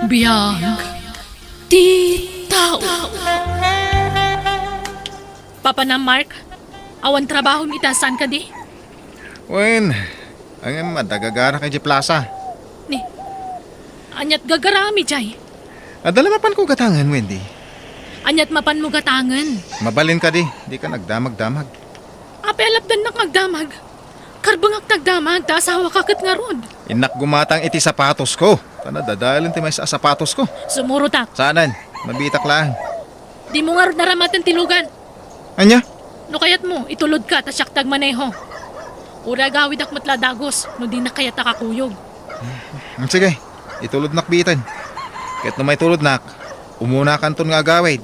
Biyag ti tao. Papa na Mark, awan trabaho mi tasan ka di? Wen, ang madagagara kay di plaza. Ni, anyat gagarami jay. Adala mapan ko gatangan, Wendy. Anyat mapan mo gatangan. Mabalin ka di ka nagdamag-damag. Apelap dan nakagdamag. Karbangak tagdamag, ta asawa kakit nga rod. Inak gumatang iti sapatos ko. Tana dadalin ti may sa sapatos ko. Sumuro tak, Saanan? Mabitak lang. di mo nga rod naramatan tilugan. Anya? No kayat mo, itulod ka, tasyak tagmaneho. Ura gawid ak matladagos, no di na kayat nakakuyog. Sige, itulod nakbitan. Kahit na may tulod nak, umuna kanton nga agawid.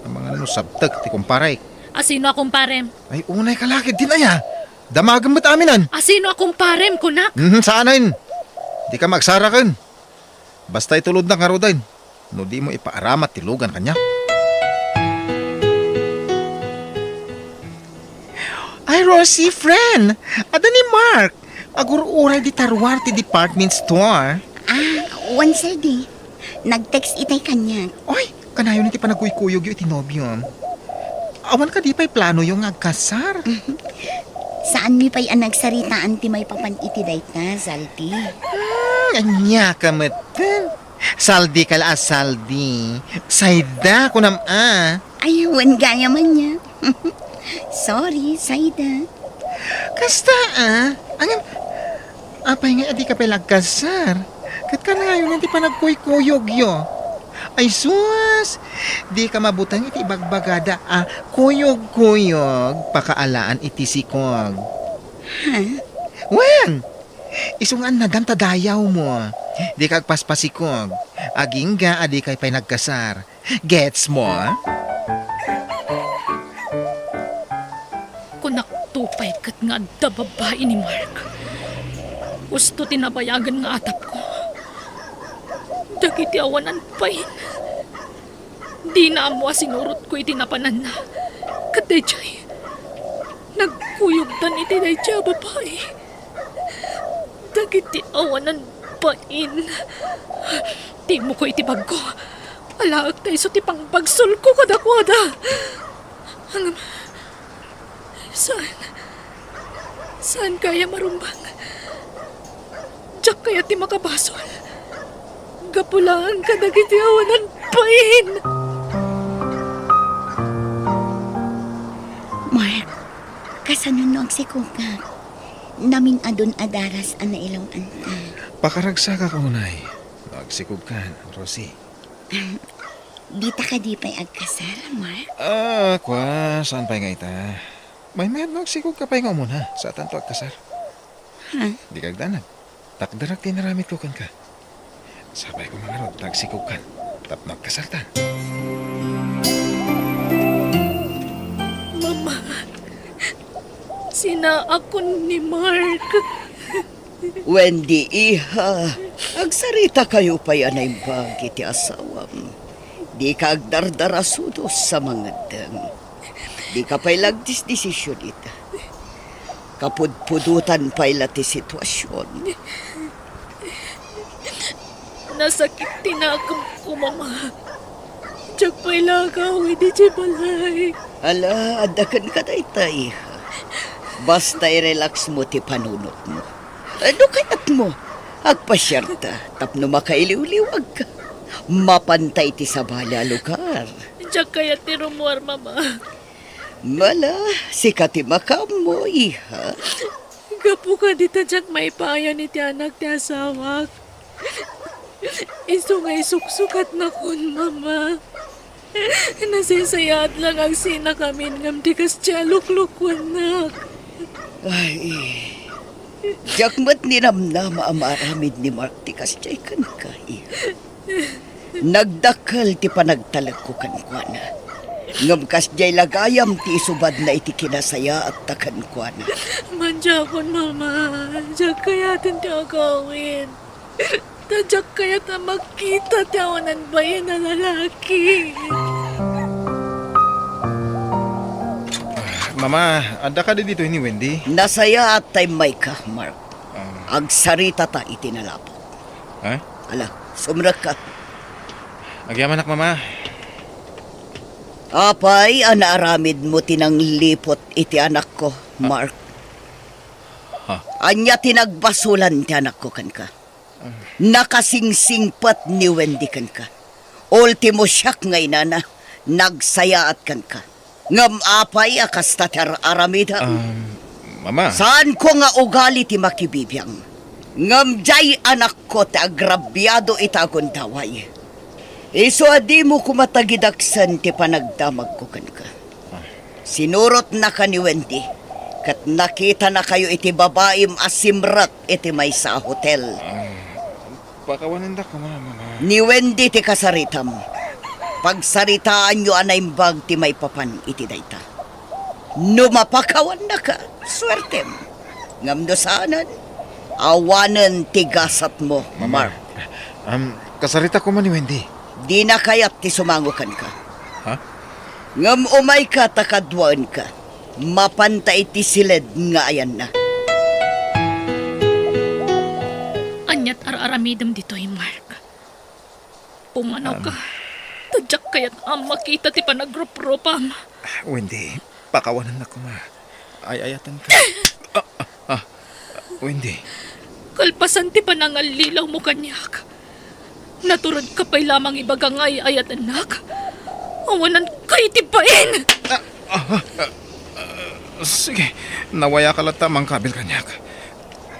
Ang mga sabtag ti kumparay. Asino akong parem? Ay unay kalakid din aya. Damagan mo't aminan. Asino akong parem, kunak? Saanan? Di ka magsarakan. Basta itulod na karudan. No di mo ipaaramat tilugan kanya. Ay, Rosie, friend. Ada ni Mark. Agur-uray di tarwar ti department store. Once a day. Nag-text itay kanya. Oy, kanayon iti panagkuykuyog yung itinobyo. Awan ka di pa'y plano yung agkasar. Saan mi pa'y nagsaritaan ti may papan iti dayta, Zalti? Anya ka matan. Saldi kala saldi. Sayda ko Ayawan gaya man niya. Sorry, Saida. Kasta Angam, apay nga adi ka pa'y agkasar. Kat kanayon hindi pa nagkuykuyog yo. Ay sus, di ka mabutang iti bagbagada kuyog-kuyog, pakaalaan iti sikog. Wen, isungan na dantadayaw mo. Di ka agpaspasikog. Aging ga adi kay pa'y nagkasar. Gets mo? Kunak tupay kat nga da babae ni Mark. Gusto tinabayagan nga atap ko. Dagiti awanan pain. Di na amo sinurot ko iti napanan na. Kadayjay. Nagkuyugdan iti dayjay babae. Dagiti awanan pain. Di mo ko iti bagko. Alaag tayo so ti pangbagsol ko kadakwada. Hanggang... Saan kaya marumbang? Diyak kaya ti makabasol. Gapulaan ka dagiti awanan pain. Mark, kasanon no agsikukat. Namin adon adaras ana ilaw anta. Pakaragsa ka unay. Magsikog ka, Rosie. Dita ka di pa'y agkasara, Mark? Saan pa'y nga ita? May magsikog ka pa'y nga muna sa tanto agkasar. Di kagdanag. Takdarak tinaramit ko kan ka. Sabay ko mga rod, nagsikog ka. Tap nagkasarta. Mama, sina ako ni Mark. Wendy, iha, agsarita kayo pa yan ay bagi ti asawam. Di ka agdardarasudos sa mga dang. Di ka pa'y lagdis-desisyon ita. Kapudpudutan pa'y lati sitwasyon. Nasakit tinakam ko, Mama. Diyak pa'y lagaw, hindi siya balay. Ala, adakan ka na ita, iha. Basta i-relax mo ti panunot mo. Ano kayat mo? Agpasyarta, tapno makailiw-liwag ka. Mapantay ti sabala lugar. Diyak kaya tirumuar, Mama. Mala, sikati makam mo, iha. Gapu ka dito diyak may paya ni ti anak ti asawak. Iso nga'y suksukat na kun, Mama. Nasisayat lang ang sinakamin ngam di kas tiya luklukwan nak. Ay, jakmat ni Ramnama amaramid ni Mark ti kasjay kan ka, iha. Nagdakal ti panagtalag ko kan kwa na. Ngam kasjay lagayam ti isubad na iti kinasaya at takan kwa na. Manjakon, Mama. Diyak kaya tin ti agawin. Tadyak kaya ta magkita ti awanan bayan na lalaki. Mama, ada ka di dito ni Wendy? Nasaya at tay may ka, Mark. Agsarita ta itinalapok. Ha? Ala, sumrak ka. Agyaman nak, mama. Apay, anaaramid mo tinang lipot iti anak ko, Mark. Ha? Anya tinagbasulan ti anak ko kan ka. Nakasingsingpat ni Wendy kan ka. Ultimo siyak ngay na nagsayaat kan ka. Ngam apay akas tatar aramida. Mama. Saan ko nga ugali ti makibibiyang? Ngam jay anak ko ti agrabyado itagon daway. Iso adi mo kumatagidaksan ti panagdamag ko kan ka. Sinurot na ka ni Wendy. Kat nakita na kayo iti babaim asimrat iti may sa hotel. Pakawanan da ko, mama. Ni Wendy ti kasaritam. Pagsaritaan nyo anaimbag ti may papan iti dayta. No mapakawan na ka, swertem. Ngam do saanan, awanan ti gasat mo, Mark. Kasarita ko man ni Wendy. Di na kayat ti sumangukan ka. Ha? Ngam umay ka takadwaan ka. Mapantay ti silid nga ayan na. Anyat araramidam dito'y Mark. Pumanaw ka. Tadyak kaya't makita ti panagrup-rupam. Wendy, pakawanan na ko, ma. Ay-ayatan ka. Wendy. Kalpasan ti panangalilaw mo kanyak. Naturad ka pa'y lamang ibagang ay-ayat anak. Awanan kay tipain! Sige, nawaya ka lang tamang kabil kanyak.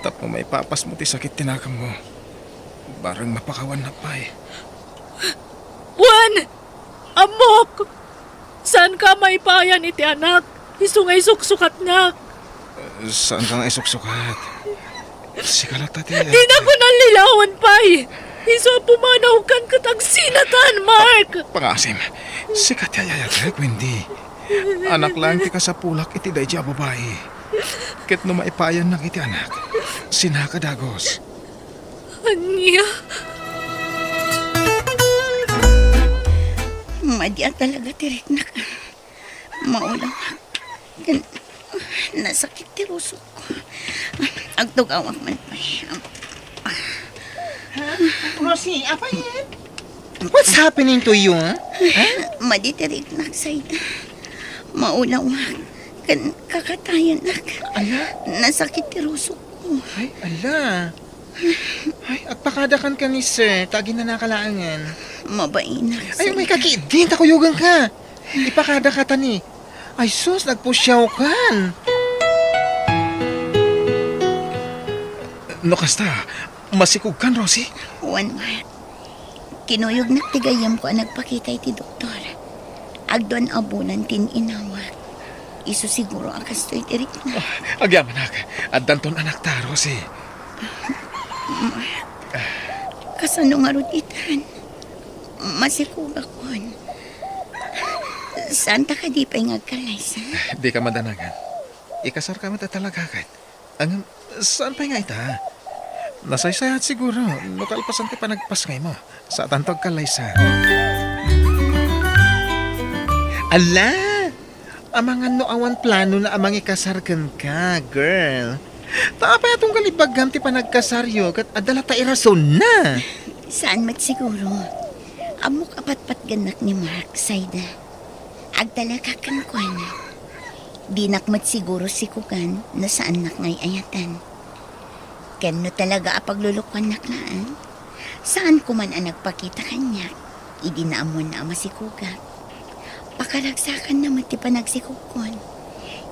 Tapo may papas mo ti sakit tinakam mo. Barang mapakawan na pa eh. Juan! Amok! Saan ka may payan iti anak? Isungay suksukat nak. Saan kang isuksukat? Sige lang tati. Di na ko nalilawan pa'y. Iso pumanaw kan katag sinatan, Mark! Pangasim, sikat yayayat Wendy. Anak lang ti kasapulak iti day dya babae. Ket no maipayan ng iti anak, sinakadagos. Anya? Madya talaga tirik na ka. Maulang. Nasakit ti rusok ko. Agtugawak man pa. Rosie, apa yan? What's happening to you, huh? Maditirik na sayda. Maulang. Kakatayan na ka. Ala? Nasakit ti rusok ko. Ay, ala. Ay, agpakadakan ka ni sir. Tagi na nakalaangan. Mabain na Ay, may kakidin. Takuyugan ka. Ipakada ka tani. Ay, sus, nagpusyaw kan. No kasta, masikog kan, Rosie? Juan Mark. Kinuyog na tigayam ko ang nagpakita iti doktor. Agdoan abunan tin inawag. Isu siguro akas to'y tirik na. Agyaman nak, at danton anak ta, Rosie. Kasano nga rutitan. Masikog akon. Saan ta ka di pa'y ngagkalaysa? Di ka madanagan. Ikasar ka talaga kat. Ang saan pa nga ita? Nasaysayat siguro. Nukalpasan ti panagpas ngay mo. Sa tantog kalaysa. Ala! Amangan no awan plano na amang ikasarkan ka, girl. Taapay atong galibagam ti panagkasaryo kat adala ta irason na. Saan mat siguro? Amok apat-pat ganak ni Mark, Sayda. Agdala ka kankwan. Di nakmat siguro si Kukan na saan nak ngay ayatan. Kano talaga apaglulukan naklaan? Saan ko man ang nagpakita kanya? Idinaamon na ama si Kuka. Pakaragsakan na mati pa nagsikukon.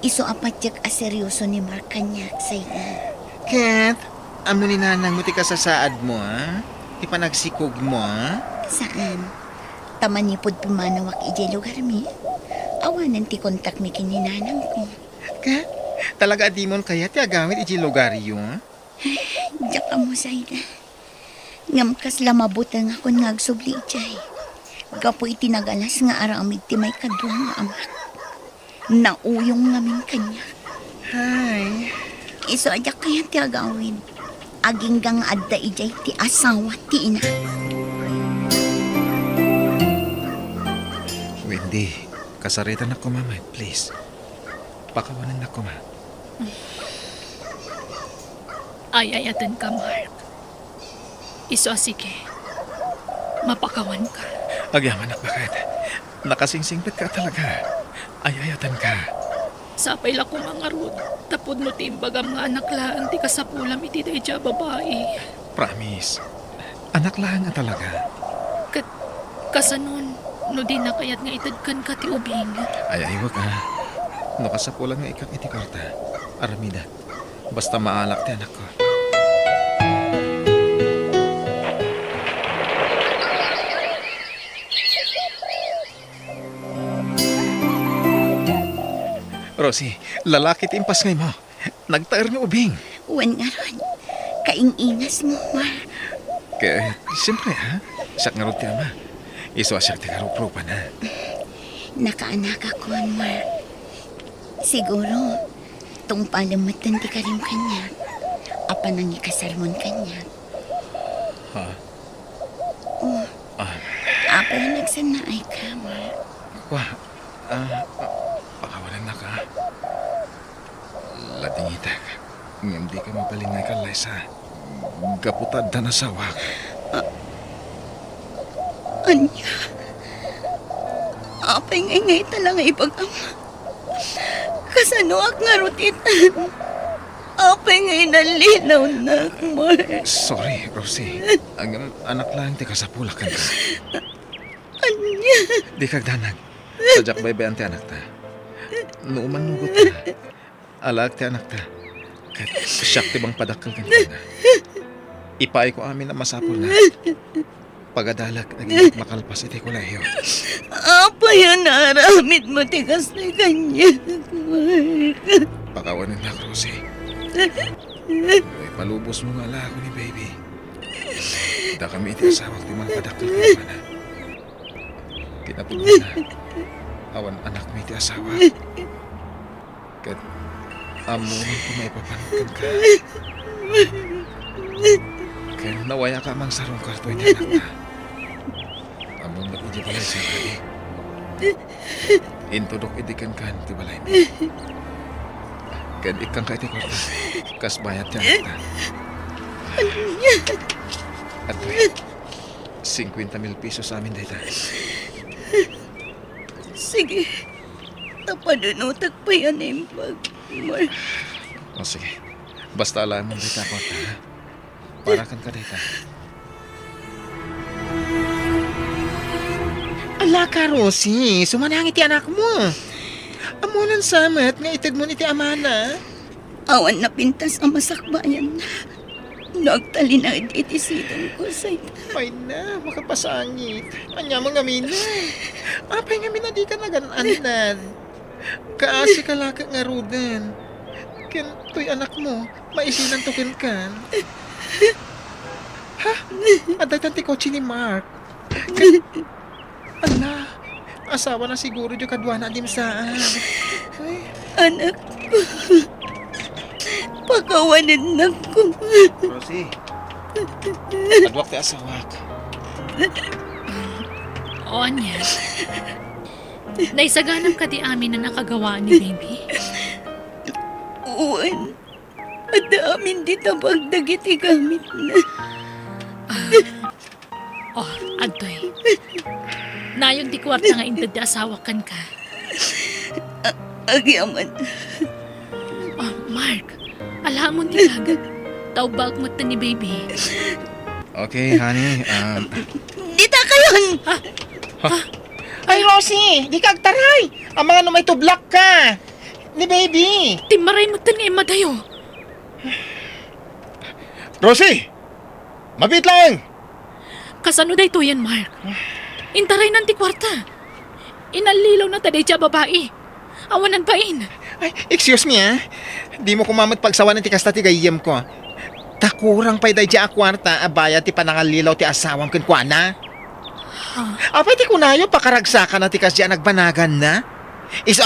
Iso apat yak aseryoso ni Mark kanya, Sayda. Kat, amo ni nanang mo ti kasasaad mo, ha? Ti panagsikog mo, ha? Saan? Tamanipod pumanawak ijay lugar mi. Awanan ti kontak mi kininanang ko. Kat, talaga di mon kaya ti agamit iji lugaryo, ha? Diyak ka mo, Sayda. Ngamkas lamabutang ako ngagsubli ijay. Gapo itinagalas nga aramid ti may kadwang nga amak. Nauyong ngamin kanya. Hay. Iso adyak kaya ti agawin. Aging gang adda ijay ti asawa ti ina. Wendy, kasaritan ako, mama. Please. Pakawanan ako, ma. Ay-ayatan ka, Mark. Iso sige. Mapakawan ka. Agyaman anak bakit? Nakasingsingpit ka talaga. Ayayatan ka. Sapay la ko mga rod. Tapod no timbagam nga anak laan ti kasapulam iti dayja babae. Promise. Anak lang nga talaga. Kasanon, no di na kayat nga itadkan ka ti ubing. Ay, wag ka. No kasapulan nga ikang iti kwarta. Aramida. Basta maalak ti anak ko. Rosie, lalaki ti impas ngay mo. Nagtaer ni ubing. Uwan nga ron. Kainginas mo, Mark. Kaya, siyempre ha. Siyak nga ron ti ama. Iswa siya ti karupropan ha. Nakaanak ako, Mark. Siguro, tong palamatan ti karim kanya. Apa nang ikasarmon kanya. Ha? Oh, Ah, apa yung nagsanaay ka, Mark? wah. Pakawalan na ka. Latingitak. Hindi ka mapalingay ka, Liza. Gaputad na nasawak. Anya? Apay ngay talang ipag-ama. Kasanuak nga rutitan. Apay ngay nalinaw na, Mark. Sorry, Rosie. Ang anak lang ti kasapulakan ka. Anya? Di kagdanag. Sadyak baybayan ti anak ta. Nuuman nugot ta. Alag ti anak ta. Kat siyak ti bang padakal kan ka. Ipaay ko amin na masapul na. Pagadalag, naging makalpas iti kolehiyo. Apa yan naramid mo tigas na kanya, Mark? Pakawanin na, Rosie. Ay, palubos mo nga ako ni baby. Da kami iti asawak ti mga padakal ka na. Kinapod mo na. Awan anak mo iti asawa. Kat amunan ko may papanukan ka. Kaya nawaya ka mang sarong karto iti anak na. Amun ba't iti balay sa kani? Intudok idikan kan ti balay mo. Kaya ikang ka iti kwarta. Kas bayat ti anak na. At 50,000 pesos sa amin dito. Sige, tapadunutag pa yan yung bag, Mark. O sige. Basta alam mo dito kwarta ha. Parakan ka dito. Ala ka, Rosie. Sumanangit ti anak mo. Amunan samat nga itad mo ni ti amana. Awan na pintas ang masakbayan na. Nagtali na itisidong ko sa Ay na, makapasangit. Anya mga mina. Apay nga mina di ka naganan. Kaasi ka laka nga rudan. Ken, to'y anak mo, maisinan tukin kan. Ha? Aday tanti kotse ni Mark. Ala, asawa na siguro yung kadwa na dim saan. Ay, anak ko. Pakawanin na ko. Rosie. Adwak ti asawak. O anya. Naisaganap ka di amin na nakagawa ni baby. Uwan. At amin di tabagdagiti gamit na. Oh, adoy. Nayong di kwarta nga intad di asawakan ka. Agyaman. Oh, Mark. Alamon di kagad. Taubag mo ni baby. Okay, honey. Dita kayon! ay Rosie, di kag taray. Ang mga numay tublak ka. Ni baby. Timaray mo nga madayo. Rosie! Mabit lang! Kasano day to yan, Mark? Intaray ng ti kwarta. Inalilaw na taday siya babae. Awanan pain. Ay, excuse me Di mo kumamot pagsawa ng tikas na tigayem ko. Takurang pa'y day a kwarta, abaya ti panangalilaw ti asawang kinkwana. Apay ti kunayo pakaragsakan na tikas di nagbanagan na.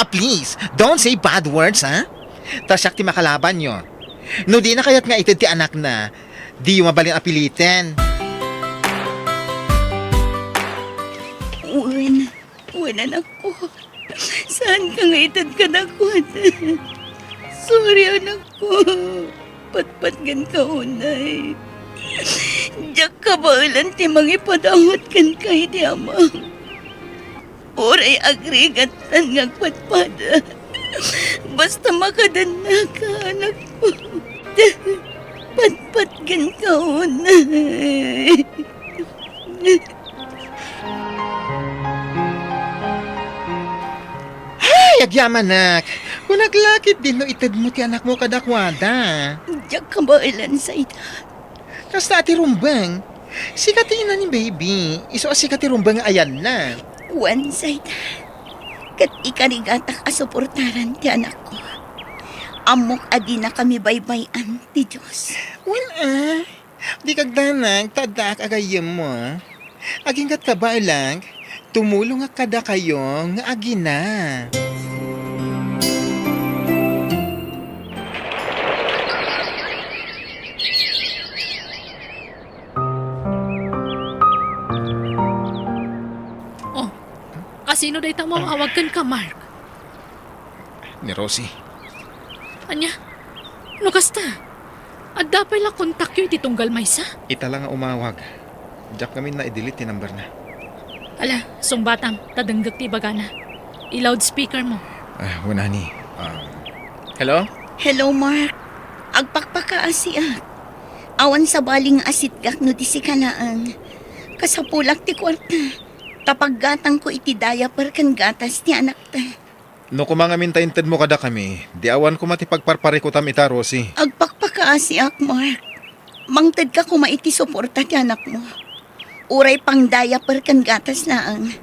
Please, don't say bad words, ha? Tasyak ti makalaban nyo. No di na kayat nga itid ti anak na, di yung mabaling apilitin. Uwan anak ko. Saan ka nga itad ka na ko? Sorry anak ko. Patpatgan ka unay. Diyak ka ba ilan ti mangipadawat kan kay di ama. Uray agrigatan nga patpada. Basta makadana ka, anak ko. Patpatgan ka una. Ay, agyaman nak. Kung naglakit din no itad mo ti anak mo kadakwada. Diyak ka ba ilan sa ita? Kasta ati rumbang. Sikatin na ni baby. Iso asikati rumbang ayan na. One side. Kat ikarigatak asuportaran ti anak ko. Amok adi na kami baybayan ti Diyos. Wala. Di kagdanag, tadak agayam mo. Aging kat ka ba lang, tumulong nga kada kayo nga agina. Oh, kasino day tang mawawagan ka, Mark? Ni Rosie. Anya, no kasta? At dapat lang kontak yun itong galmaysa. Ita lang nga umawag. Diyak kami na i-delete yung number na. Ala, sumbatang, tadanggag ti bagana. I-loudspeaker mo. Wala ni. Hello? Hello, Mark. Agpakpakaasiak. Awan sa baling asit gak no di si kanaan. Kasapulak ti kwarta. Tapaggatang ko iti diaper kan gatas ti anak ta. No kumangamintayintad mo kada kami, di awan ko matipagparpari ko tam ita, Rosie. Agpakpakaasiak, Mark. Mangtad ka kumaiti suporta ti anak mo. Uray pang diaper kan gatas laang.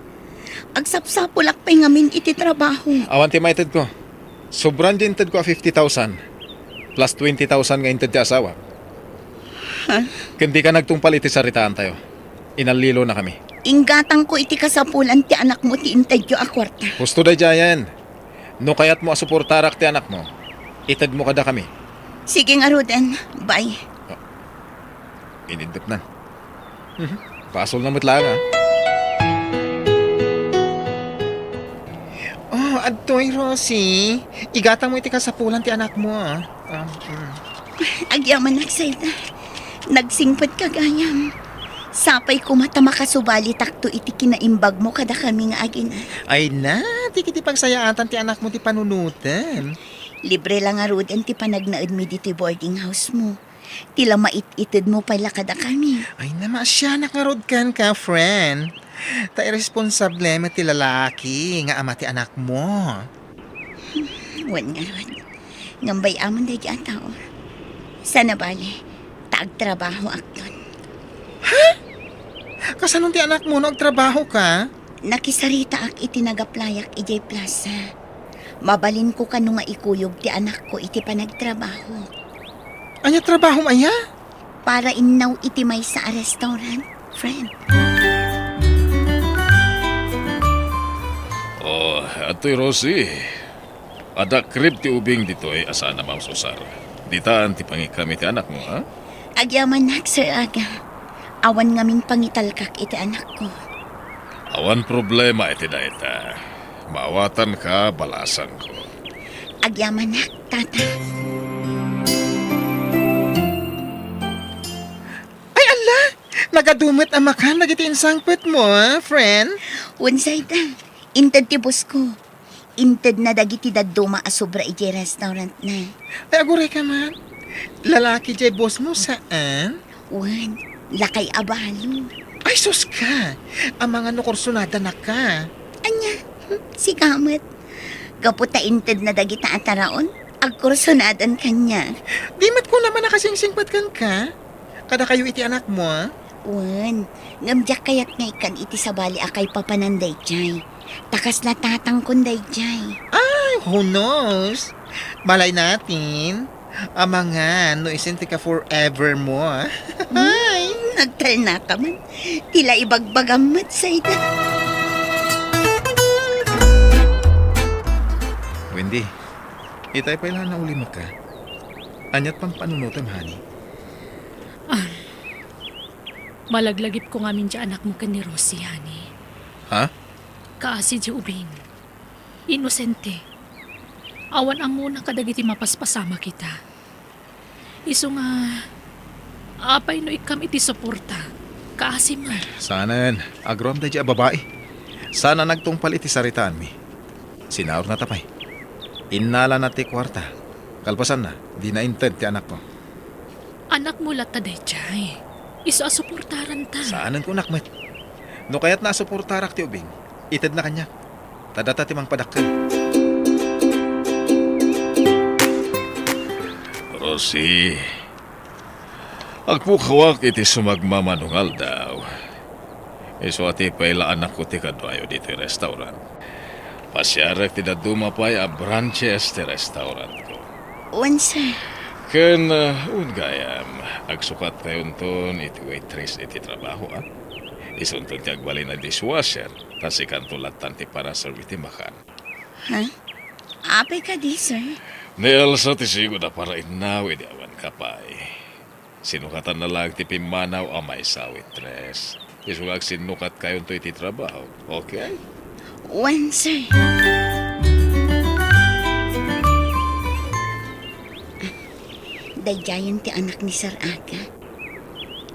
Agsapsapulak pa'y ngamin iti trabaho. Awan ti maitad ko. Sobrang dintad ko 50,000. Plus 20,000 nga intad ti asawa. Kundi ka nagtungpal iti saritaan tayo. Inalilo na kami. Inggatang ko iti kasapulan ti anak mo ti intadyo a kwarta. Gusto day jayan. No kayat mo asuportarak ti anak mo, itad mo kada kami. Sige nga, Roden. Bye. Inindap na. Pasol na matlang ha. Oh, adtoy Rosie. Igatang mo iti kasapulan ti anak mo. Agyaman nagsayda. Nagsingpad ka gayam. Sapay ko mata makasubali takto iti kinaimbag mo kada kami nga agina. Ay na, di kiti pagsayaatan ti anak mo ti panunutan. Libre lang nga Roden ti panagnaad mi diti boarding house mo. Tila mait-itid mo pala kada kami. Ay na, masya nakarod kan ka, friend. Ta irresponsable mo ti lalaki nga ama ti anak mo. Wan nga Rod. Ngambay amon day ang tao. Sana bali, taag-trabaho akton. Kasanong ti anak mo nagtrabaho ka? Nakisarita ak iti nagaplayak ijay plaza. Mabalin ko kanu nga ikuyog ti anak ko iti panagtrabaho. Anya trabaho maya? Para innaw iti may sa restaurant, friend. Oh, ato'y Rosie. Ada krib ti ubing dito ay asana Ma'am Susar. Ditaan ti pangikami ti anak mo, ha? Agyaman nak, Sir Aga. Awan ngamin pangitalkak iti anak ko. Awan problema iti na ita. Maawatan ka, balasan ko. Agyaman nak, tata. Ay ala, nagadumit ang makan nagiti insangpet mo, friend. Unsay ta, inted ti bus ko. Inted na dagiti daduma a sobra iti restaurant na. Ay aguray ka man. Lalaki jay boss mo saan? Wan, lakay abalo. Ay sus ka, ang mga nukursunada na ka. Anya, si Kamat. Kaputa inted na dagita ataraon, agkursunadan kanya. Di mat ko naman nakasingsingpat kan ka. Kada kayo iti anak mo, Wan, ngamjak kayat nga ikan iti sabali akay papananday jay. Takas na tatang kunday jay. Ay, who knows? Malay natin. Ang mga no isinti ka forever mo, Ay, Nagtal na ka man. Tila ibagbagamat sa ida. Wendy, itay pa ilan na uli ka. Anyat pang panunutan, honey. Malaglagip ko ngamin dyan anak mo ka ni Rosie, honey. Ha? Kaasi di ubing. Inosente. Awan ang muna kadagiti mapaspasama kita. Iso nga, apay no ikam iti suporta. Kaasi man. Sana yan. Agrom da dya babae. Sana nagtungpal iti saritaan mi. Sinaor na tapay. Inala na ti kwarta. Kalpasan na, di na inted ti anak ko. Anak mo lata dayjay. Isa suportaran ta. Saanan ko nakmet. No kaya't nasuportarak ti ubing, ited na kanya. Tadata ti mang padakkel. Rosie, agpukawak iti sumagmamanungal daw. Iso ati paila anak ko ti kadwayo dito yung restaurant. Pasyarek ti dadumapay a branches ti restaurant ko. Wan, sir. Ken ungayam, agsukat kayon ton iti waitress iti trabaho Isuntun ti agbalay na dishwasher, kasi kantulatan ti para sa iti makan. Ha? Apay ka di, sir. Ni Elsa ti sigo na para inaw iti awan kapay. Sinukatan na lang ti pimanaw amay sa waitress. Isugag sinukat kayon to iti trabaho, okay? Wan, sir. Dayjayan ti anak ni Sir Aga.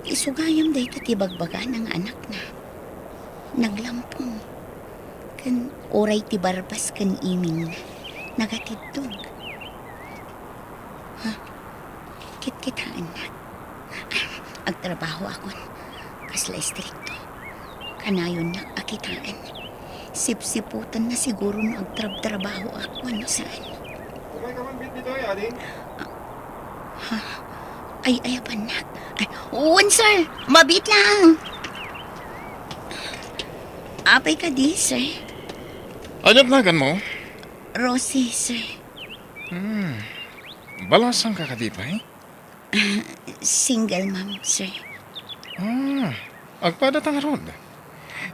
Isugayam day ti bagbaga ng anak na. Naglampong. Kan oray ti barbas kan iming na. Nagatidtog. Ha? Kit-kitaan na. Agtrabaho ako. Kasla istrikto. Kanayon na akitaan. Sip-siputan na siguro na agtrab-trabaho ako. Ano saan? Kumay ka man bit dito ading? Ay, panak. Ay, uwan, sir. Mabit lang. Apay ka di, sir. Anyat nagan mo? Rosie, sir. Balasang ka kadipay? Single mom, sir. Agpada tang rod.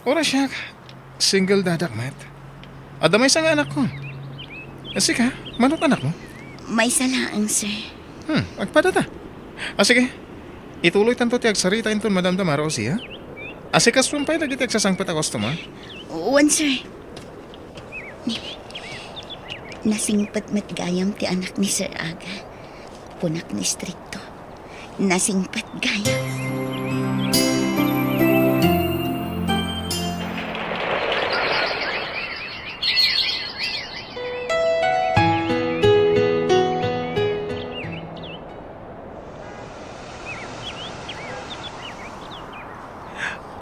Ora siya, single dadakmet. Adamay sa nga anak ko. Sige, manok anak mo? May salaang, sir. Agpada ta. Sige, ituloy tanto ti agsarita inton Madam Rosie, ha? Asikas rumpay lagi ti agsasangpat a customer. Uwan, sir. Nasingpat met gayam ti anak ni Sir Aga. Punak ni strikto. Nasingpat gayam.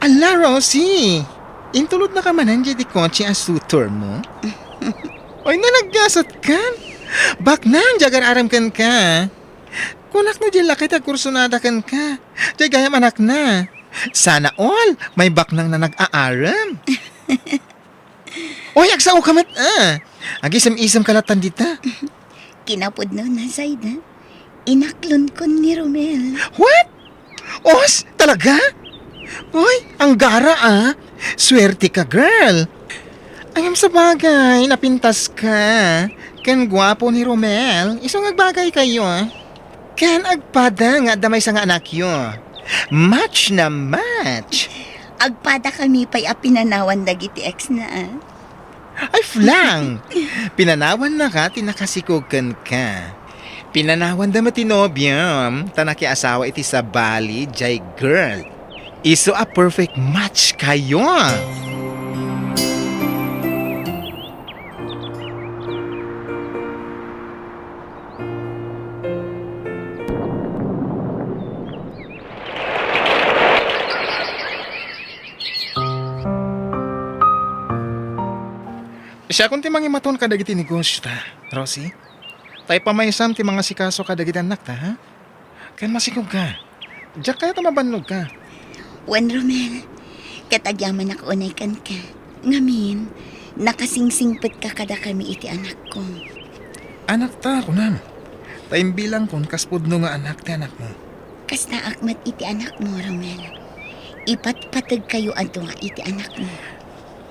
Ala, Rosie! Intulod na ka manan di kotse as tutor mo? Oy, nalaggasat kan? Bak nang jagar aram kan ka. Kunak no dyan lakit kursunada kan ka. Diyan gayam anak na. Sana all, may baknang na nag-aaram. Oy, agsaw kamat agisam-isam kalatan dita. Kinapod no na, Zayda. Inaklon ko ni Romel. What? Os, talaga? Uy, ang gara Swerte ka, girl. Ayam sa bagay, napintas ka. Kan gwapo ni Romel. Isang agbagay kayo, Kan agpada nga damay sa nga anak yo. Match na match. Agpada kami pa'y apinanawan dagiti ex na, Ay, flang. Pinanawan na ka, tinakasikogan ka. Pinanawan da matinobyam. Tanaki asawa iti sa Bali, jay girl. Iso a perfect match kayo. Siya kung ti mangimaton kadagiti negosyo ta, Rosie. Tay pamaysam ti mga sikaso kadagiti anak ta, ha? Kan masikog ka. Diyak kaya tamabannog ka. Wan, Romel. Katagyaman ako unay kan ka. Ngamin, nakasingsingpit ka kada kami iti anak ko. Anak ta, kunam. Taim bilang kun kaspudno nga anak ti anak mo. Kasta akmat iti anak mo, Romel. Ipatpatag kayo ato nga iti anak mo.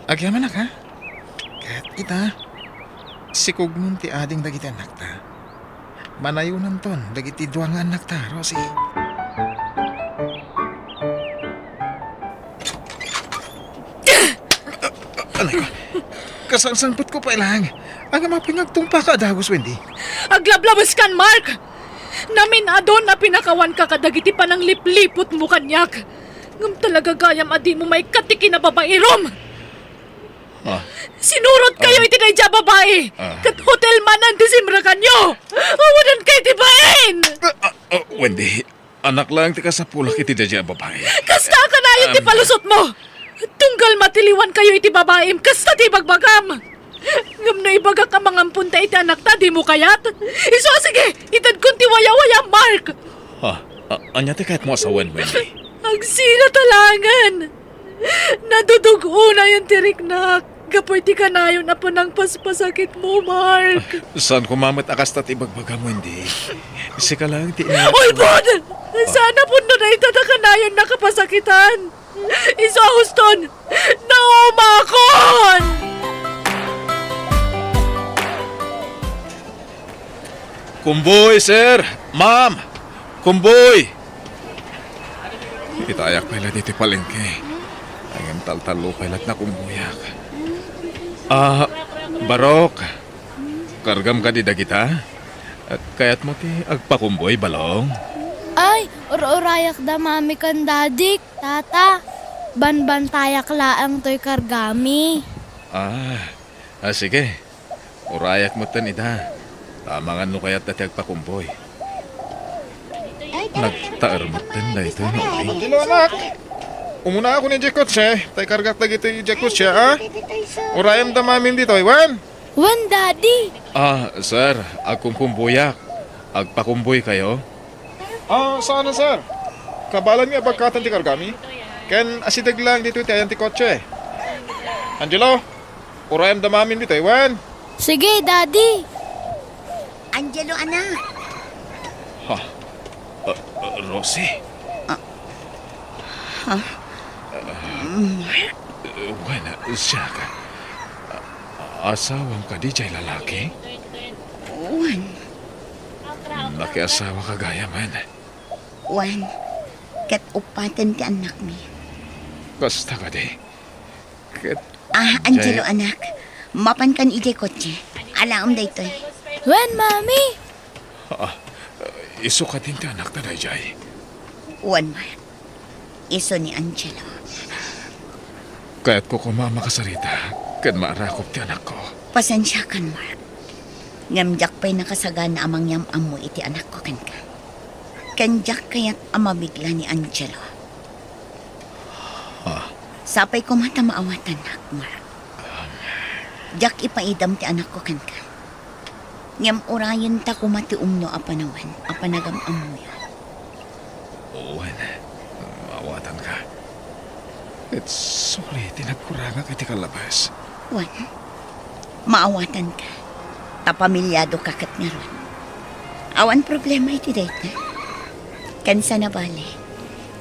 Agyaman ka? Kat kita. Sikog nun ti ading dagiti anak ta. Manayunan ton, dagiti duwa nga anak ta, Rosie. Alay ko. Kasangsanpot ko pa ilang. Ang mapinagtumpa ka, Dagos Wendy. Aglablabas kan, Mark! Namin adon na pinakawan ka kadagiti pa ng liplipot mo kanyak. Ngam talaga gayam adi mo may katiki na babairom. Ah. Sinurot kayo iti na dya babae. Kat hotel manan ti simra kanyo. Awanan kayo ti bain. Wendy, anak lang ti ka sa pulak iti dadya babae. Kasta ka na yun ti palusot mo. Tunggal matiliwan kayo iti babae. Kasta ti bagbagam. Ngam na ibaga ka mangampun ta iti anak ta, di mo kayat. Iso sige, itad kun ti waya-waya, Mark. Anya ti kahit mo asawan, Wendy. Ang sila talangan. Nadudugo na yung tiriknak. Kapoy ti kanayo na po ng paspasakit mo, Mark. Saan kumamat akas tat ibagbaga mo, hindi? Sika lang, ti ina. Oy, Bod! Sana po na itataka na yung nakapasakitan. Iso Houston, naumakon! Kumboy, sir! Ma'am! Kumboy! Itayak pala dito palengke. Ayang taltalo pala na kumbuyak. Barok. Kargam ka di dagita? At kayat mo ti agpakumboy balong? Ay, urayak da mami kan dadik, tata. Banbantayak laang to'y kargami. Sige. Urayak mo tan ida. Tamangan no kaya't dati agpakumboy. Nagtaar mo tan na ito na uling. Angelo, anak! Umuna ako ni Jekot siya. Tay kargat lagi ito yung Jekot siya, ha? Urayam da mamin dito, Iwan. Wan, daddy. Sir, agkumkumbuyak. Agpakumboy kayo? Saan na, sir? Kabalan nga bagkatan ti kargami? Ken asidag lang dito tayo ti kotse. Angelo, urayam da mamin dito, Iwan. Sige, daddy. Angelo, anak. Rosie? Wala, siya ka. Asawang ka di jay lalaki? Wan. Nakiasawa ka gaya man. Wan. Kat upatan ti anak mi. Kasta ka di. Ket, Angelo, anak. Mapan kan ije kotse. Alaom da ito'y. Wan, mami. iso ka din ti anak na dayjay. Wan, Mark. Iso ni Angelo. Kaya't ko kumama ka sarita, ken maarakop ti anak ko. Pasensya kan, Mark. Ngamjak pa'y nakasagan na amang yam amo iti anak ko kan ka. Kanjak kaya't amabigla ni Angelo. Sapay ko mata maawatan nak, Mark. Jak ipaidam ti anak ko kan ka. Ngam urayan ta kumati umno apanawan, apanagam amo yun. Owen, maawatan ka. It's sorry, tinagkuranga kiti kalabas. Wan, maawatan ka. Tapamilyado ka kat nga ron. Awan problema iti date na. Kansa na bale,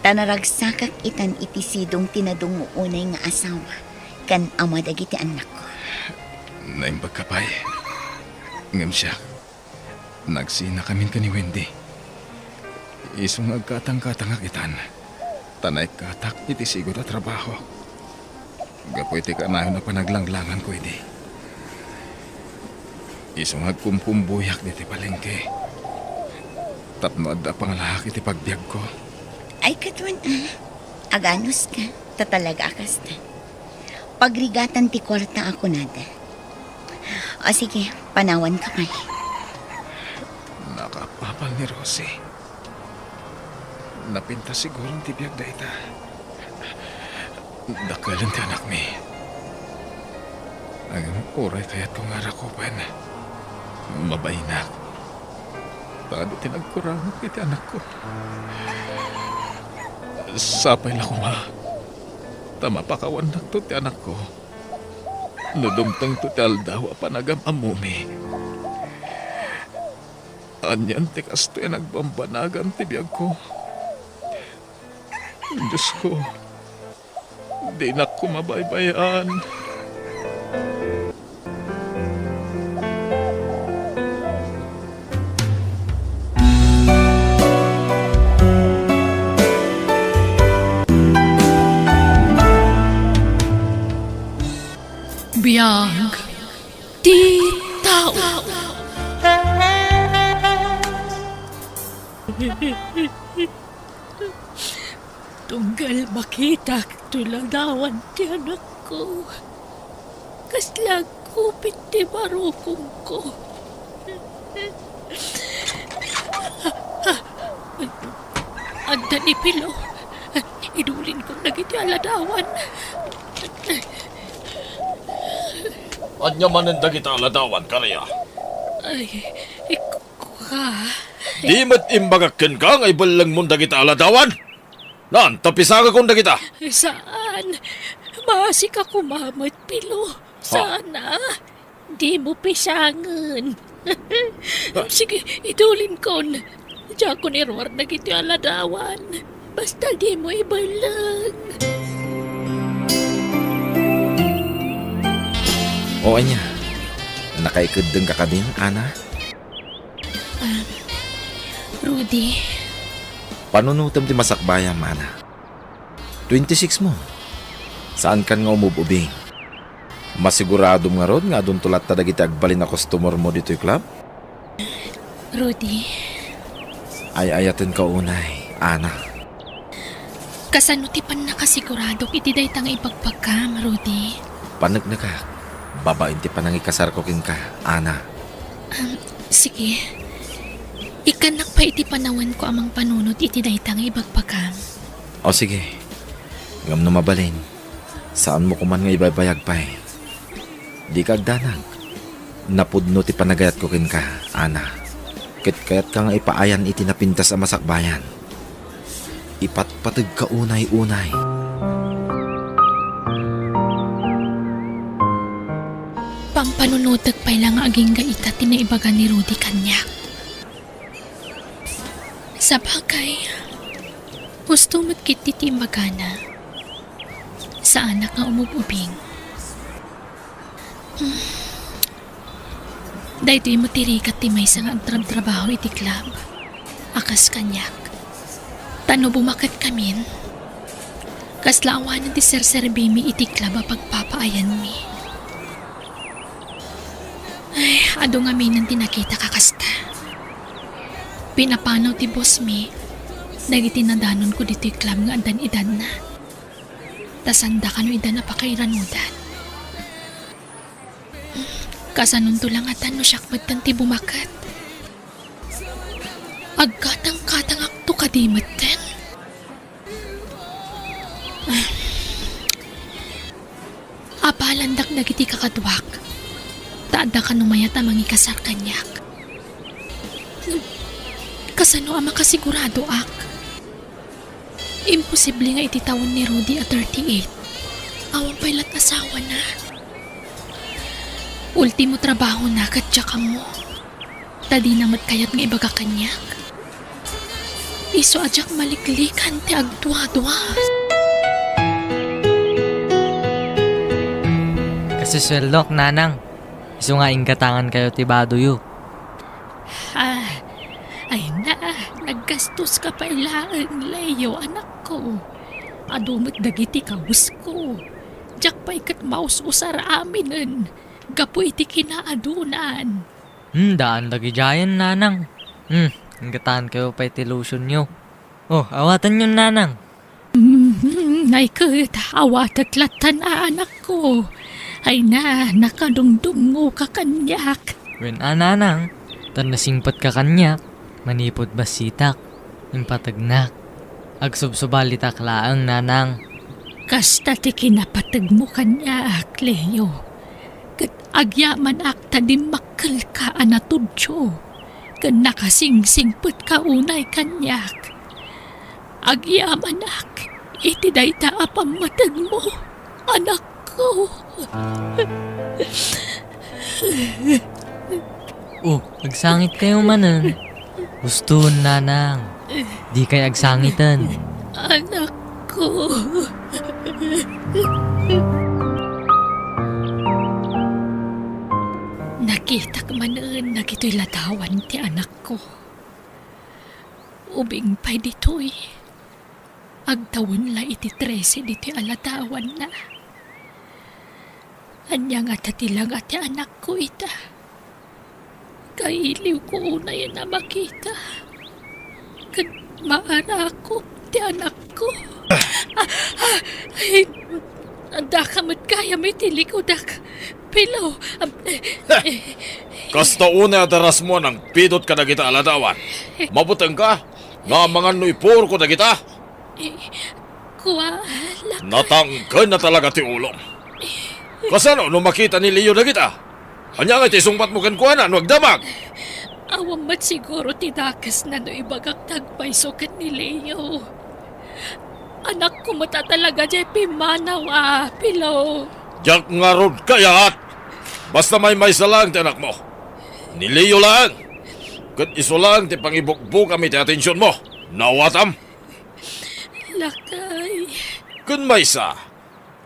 tanaragsakak itan iti sidong tinadong unay nga asawa, kan amadag iti anak ko. Naimbag ka pa'y. Ngam siya, nagsina kamin ka ni Wendy. Isong agkatang-katang akitan. Tanay katak iti sigod at trabaho. Gapoy ti kanayo na panaglanglangan ko iti. Isong agkumpumbuyak diti palengke. Tapno adda pangalahak iti pagbiag ko. Ay katwan aganos ka, tatalaga akas ta. Pagrigatan ti kwarta ako nada. O sige, panawan ka pa'y. Nakapapal ni Rosie. Napinta siguro ang tibiyag da ita. Dakalan ti anak mi. Ang oray kaya't kong arakupan. Mabainak. Tado tinagkurang iti anak ko. Sapay lang ko ma. Tama pakawan na to ti anak ko. Nudumtang to ti aldaw apanagam amumi. Anyan ti kasto yung nagbambanagan ti biyag ko. Diyos ko, di na ko mabaybayan. Biyag ti tao. Tunggal makita tuladawan ti anak ko. Kaslang kupit ti marukong ko. Anda ni Pilo. Idulin kong nagiti aladawan. Anya manen dagita aladawan kaniya. Ay, ikuha. Di mat imbagakken ka nga ibalang mong dagita aladawan. Nan, tapisaga kong dagita. Saan? Masik ako mamot, Pilo. Sana. Di mo pisangan. Sige, idulin kon. Diyan ko ni Roar nagiti aladawan. Basta di mo ibalang. O anya, nakaikudeng ka din, Ana? Rudy, Panunutam ti masakbayan, Ana. 26 mo. Saan kan nga umububing? Masigurado nga rod nga doon tulat ta dagiti agbalin na customer mo dito'y club? Rudy, Ay ayaten ka unay, Ana. kasano ti pan nakasigurado iti daytang ipagpagkam, Rudy? Panag na ka. Babain ti panangikasar ko kin ka, Ana. Sige. Ikanak pa iti panawan ko amang panunod iti daytang ipagpagkam. O sige. Ngam na mabalin. Saan mo kuman nga ibaybayag pa eh? Di ka agdanag. Napudno ti panagayat ko kin ka, Ana. Kayat ka nga ipaayan iti napintas sa masakbayan. Ipatpatag ka unay-unay. Pampanunotag pa'y lang aging gaita tinaibaga ni Rudy kanyak. Sa bagay, gusto mo't kititi magana sa anak nga umububing. Dahil mo tirikat ti may sang agtrab-trabaho iti club. Akas kanyak. Tano bumakat kamin. Kaslaawanan ti serserbi mi iti club a pagpapaayan mi. Ay, ado nga minan tinakita kakasta. Pinapanaw ti boss mi. Nagitinadanon ko dito club nga adan edad na. Tasanda ka no idan na pakairanudan. Kasanon to lang atan no syakmat tan ti bumakat. Agkatang-katang akto kadimat ten. Apalandak dagiti kakadwak. Taada ka numayat amang ikasar kanyak. Kasano ang makasigurado ak? Imposible nga ititawon ni Rudy at 38. Awang pailat asawa na. Ultimo trabaho na katya ka mo. Tadi namat kayat nga ibaga kanyak. Iso adyak maliklikan ti agdwa-dwa. Kasi sweldo, nanang. Iso nga ingkatangan kayo ti Baduyo. Ay na, naggastos ka pa ilaan, Leo, anak ko. Adumot dagiti kawis ko. Diyak pa ikat maus-usar aminin. Gapo iti kinaadunan. Daan lagi jayan, nanang. Ingkatahan kayo pa iti lotion nyo. Oh, awatan yun, nanang. Ay kat, awatat latan anak ko. Ay na, nakadungdungo ka kanyak. When nanang, tan nasingpat ka kanyak, manipot basitak, impatagnak. Agsubsubalitak laang, nanang. Kasta ti kinapatag mo kanyak, Leo. Kat agyaman akta di makal ka anatudyo. Kat nakasingsingput ka unay kanyak. Agyaman ak, iti dayta apang matag mo, anak ko. Oh, agsangit kayo manan. Gusto, nanang. Di kay agsangitan. Anak ko. Nakita ka manan na kito'y latawan ti anak ko. Ubing pa'y dito'y. Agtawon la iti 13 dito'y alatawan na. Anyang at atilang ati anak ko ita. Kailiw ko unay na makita. Kad maarakop ti anak ko. Ay, Anda ka mat kaya may tilikodak. Pilaw. Kasta una daras mo ng pidot ka na kita aladawan. Mabuteng ka, nga mga nuipur ko na kita. Kuwala. Natangkan na talaga ti ulong. Kasano nung makita ni Leo na kita? Anya nga ti sungpat mo kan kuana, nuagdamag. Awang mat siguro tidakas na no ibagak tagpaiso kat ni Leo. Anak ko mata talaga dyan pimanaw Pilaw. Diyak nga rod kayat. Basta may salang ti anak mo. Ni Leo lang. Kat iso lang ti pangibukbuk kami ti atensyon mo. Nawatam. Lakay. Kun may sa,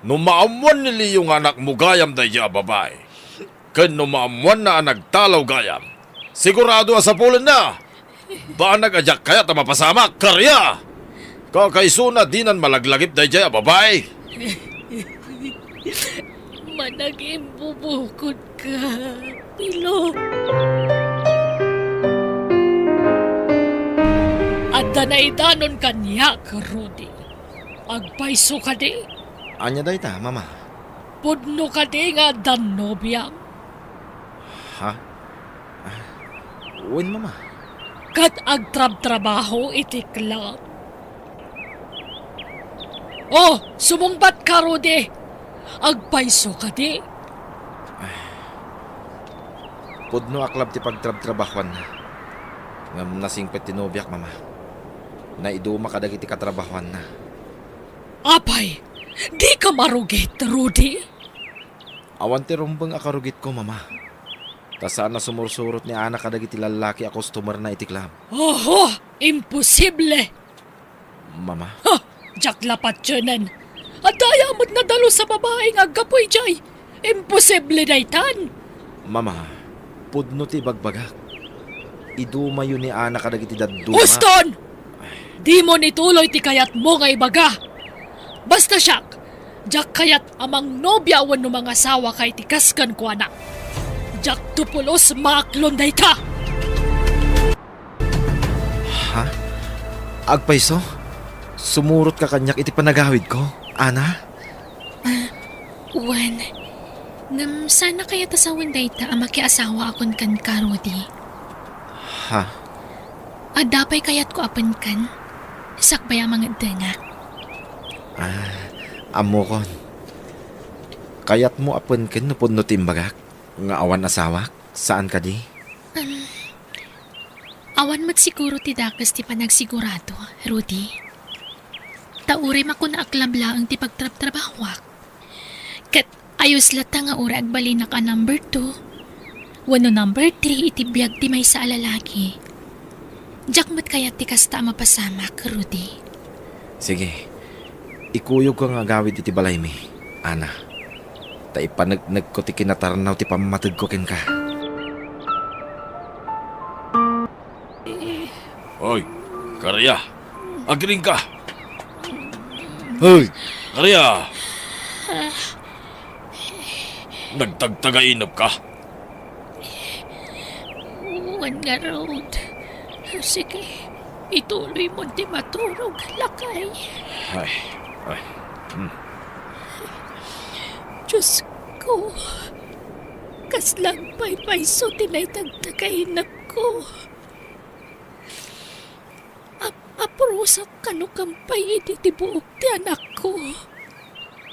numaamuan ni Leo nga anak mo gayam daya babae. Kun numaamuan na nagtalaw gayam. Sigurado sa pulan na. Ba nag-ajak kaya ta mapasamak? Karya! Kakaisuna dinan malaglagip daya babae. Managing bubukod ka, Pilaw. At danaidanon kanya ka, Rudy. Agpaiso ka di. Anya day ta, mama? Pudno ka di nga danobiyang. Ha? Uwin, mama. Kat agtrab-trabaho iti club. Oh, sumumpat ka, Rudy. Agpaiso ka di. Pudno aklab ti pagtrab-trabahuan na. Ngam nasingpet tinobyak, mama. Naiduma ka dagiti katrabahuan na. Apay, di ka marugit, Rudy. Awan ti rumbang akarugit ko, mama. Ta sana sumursurot ni anak ka dagiti lalaki a customer na itiklam. Oho, imposible. Mama, Ha, jak lapat yanan. At dayamot na dalo sa babaeng aggapoy jay. Imposible na itan. mama, pudno ti bagbagak. Iduma yun ni anak ka dagiti daduma. Houston! Di mo nituloy ti kayat mo nga ibaga. Basta siyak, jak kayat amang nobya wan no mga asawa kay tikaskan ko anak. Jak tupulos maaklon day ka. Ha? Agpaiso? Sumurot ka kanyak iti panagawid ko, Ana? Juan, nam sana kaya tasawan day ta ang makiasawa akon kan ka, Rudy. Ha? Adapay kayat ko apan kan. Sakbay ang mga dengak. Amo kon. Kayat mo apon ken no pudno timbagak. Nga awan asawak? Saan ka di? Awan mat siguro ti dakas ti panagsigurado, Rudy. Taurim ako na aklabla ang ti pagtrab-trabahwak. Kat ayos lata nga ura agbali na ka number 2. Wano number 3 iti biyag ti may sa alalaki. Diyak mat kaya ti kasta mapasamak, Rudy. Sige. Ikuyog ko nga gawid iti balay mi, Ana. Ta ipanagnag ko ti kinatarnaw ti pamamatag ko ken ka. Hoy, Karya, agring ka. Hoy, Karya. Nagtagtagainap ka? Juan nga road. Sige, ituloy mo di maturog, lakay. Ay. Diyos ko, kaslang paypayso tinaytagtagainap ko. Aprosak kanukampay iti tibuok ti anak ko.